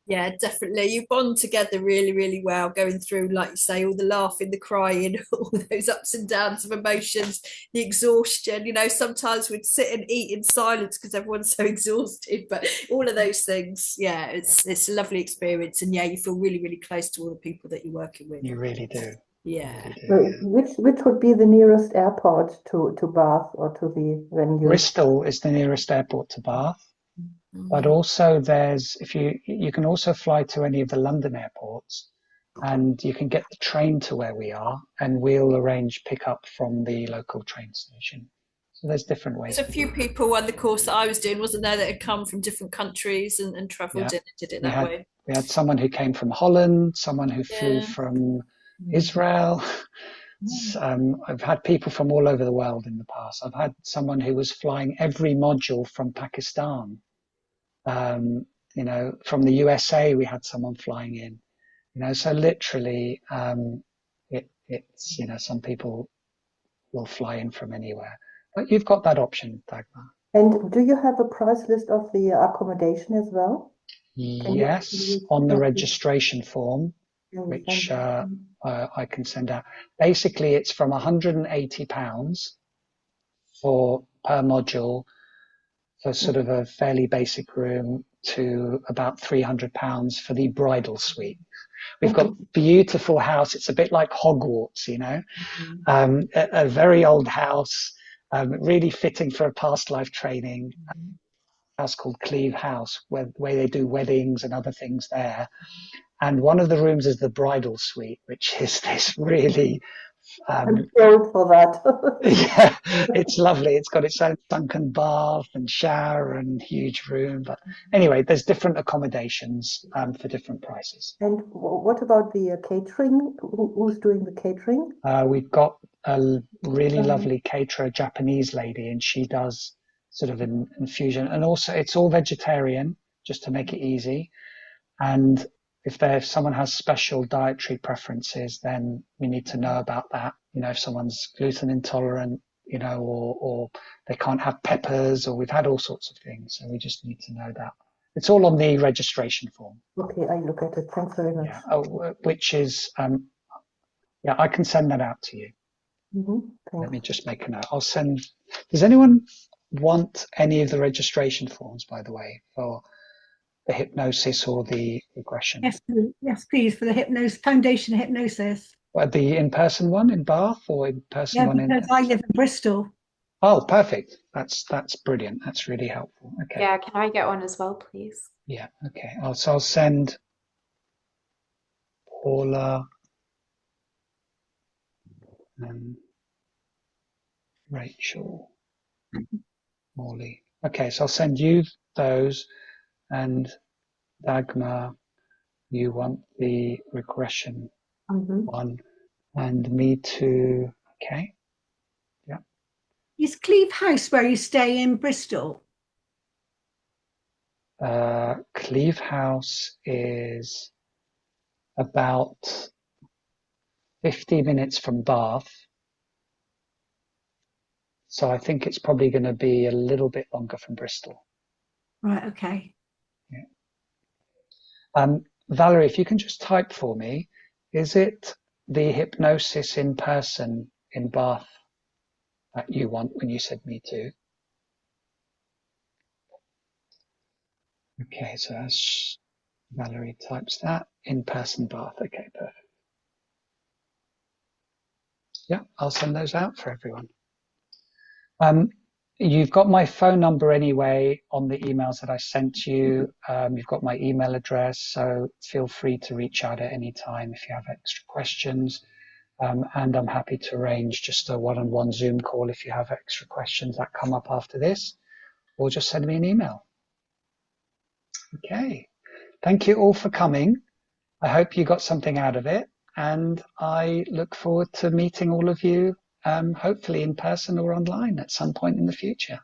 Yeah, definitely. You bond together really, really well, going through, like you say, all the laughing, the crying, all those ups and downs of emotions, the exhaustion. You know, sometimes we'd sit and eat in silence because everyone's so exhausted. But all of those things, yeah, it's a lovely experience. And yeah, you feel really, really close to all the people that you're working with. You really do. Yeah. Which would be the nearest airport to Bath or to the venue? Bristol is the nearest airport to Bath. But also you can also fly to any of the London airports, and you can get the train to where we are, and we'll arrange pickup from the local train station. So there's different ways. There's a few people on the course that I was doing, wasn't there, that had come from different countries and travelled and did it that way. We had someone who came from Holland, someone who flew from Israel. I've had people from all over the world in the past. I've had someone who was flying every module from Pakistan. You know, from the USA, we had someone flying in, you know, so literally, it's, you know, some people will fly in from anywhere, but you've got that option, Dagmar. And do you have a price list of the accommodation as well? Yes, on the registration form, which I can send out. Basically, it's from £180 per module, for sort of a fairly basic room, to about £300 for the bridal suite. We've got beautiful house. It's a bit like Hogwarts, you know, a very old house, really fitting for a past life training. House called Cleve House, where they do weddings and other things there. And one of the rooms is the bridal suite, which is this really I'm thrilled for that. yeah, it's lovely. It's got its own sunken bath and shower and huge room. But anyway, there's different accommodations for different prices. And what about the catering? Who's doing the catering? We've got a really lovely caterer, Japanese lady, and she does sort of an infusion. And also, it's all vegetarian, just to make it easy. And if someone has special dietary preferences, then we need to know about that. You know, if someone's gluten intolerant, you know, or they can't have peppers, or we've had all sorts of things. So we just need to know that. It's all on the registration form. Okay, I look at it. Thanks very much. Yeah, which is, I can send that out to you. Let me just make a note. I'll send. Does anyone want any of the registration forms, by the way, for the hypnosis or the regression? Yes, please, for the foundation of hypnosis. Well, the in-person one in Bath, or in-person one in? Because I live in Bristol. Oh, perfect. That's brilliant. That's really helpful. Okay. Yeah, can I get one as well, please? Yeah. Okay. So I'll send Paula and Rachel, Morley. Okay, so I'll send you those, and Dagmar, you want the regression one, and me too. Okay. Yeah. Is Cleve House where you stay in Bristol? Cleve House is about 50 minutes from Bath. So I think it's probably going to be a little bit longer from Bristol. Right, okay. Yeah. Valerie, if you can just type for me, is it the hypnosis in person in Bath that you want when you said me too? Okay, so as Valerie types that, in person Bath. Okay, perfect. Yeah, I'll send those out for everyone. You've got my phone number anyway on the emails that I sent you. You've got my email address, so feel free to reach out at any time if you have extra questions. And I'm happy to arrange just a one-on-one Zoom call if you have extra questions that come up after this, or just send me an email. Okay. Thank you all for coming. I hope you got something out of it, and I look forward to meeting all of you, hopefully in person or online at some point in the future.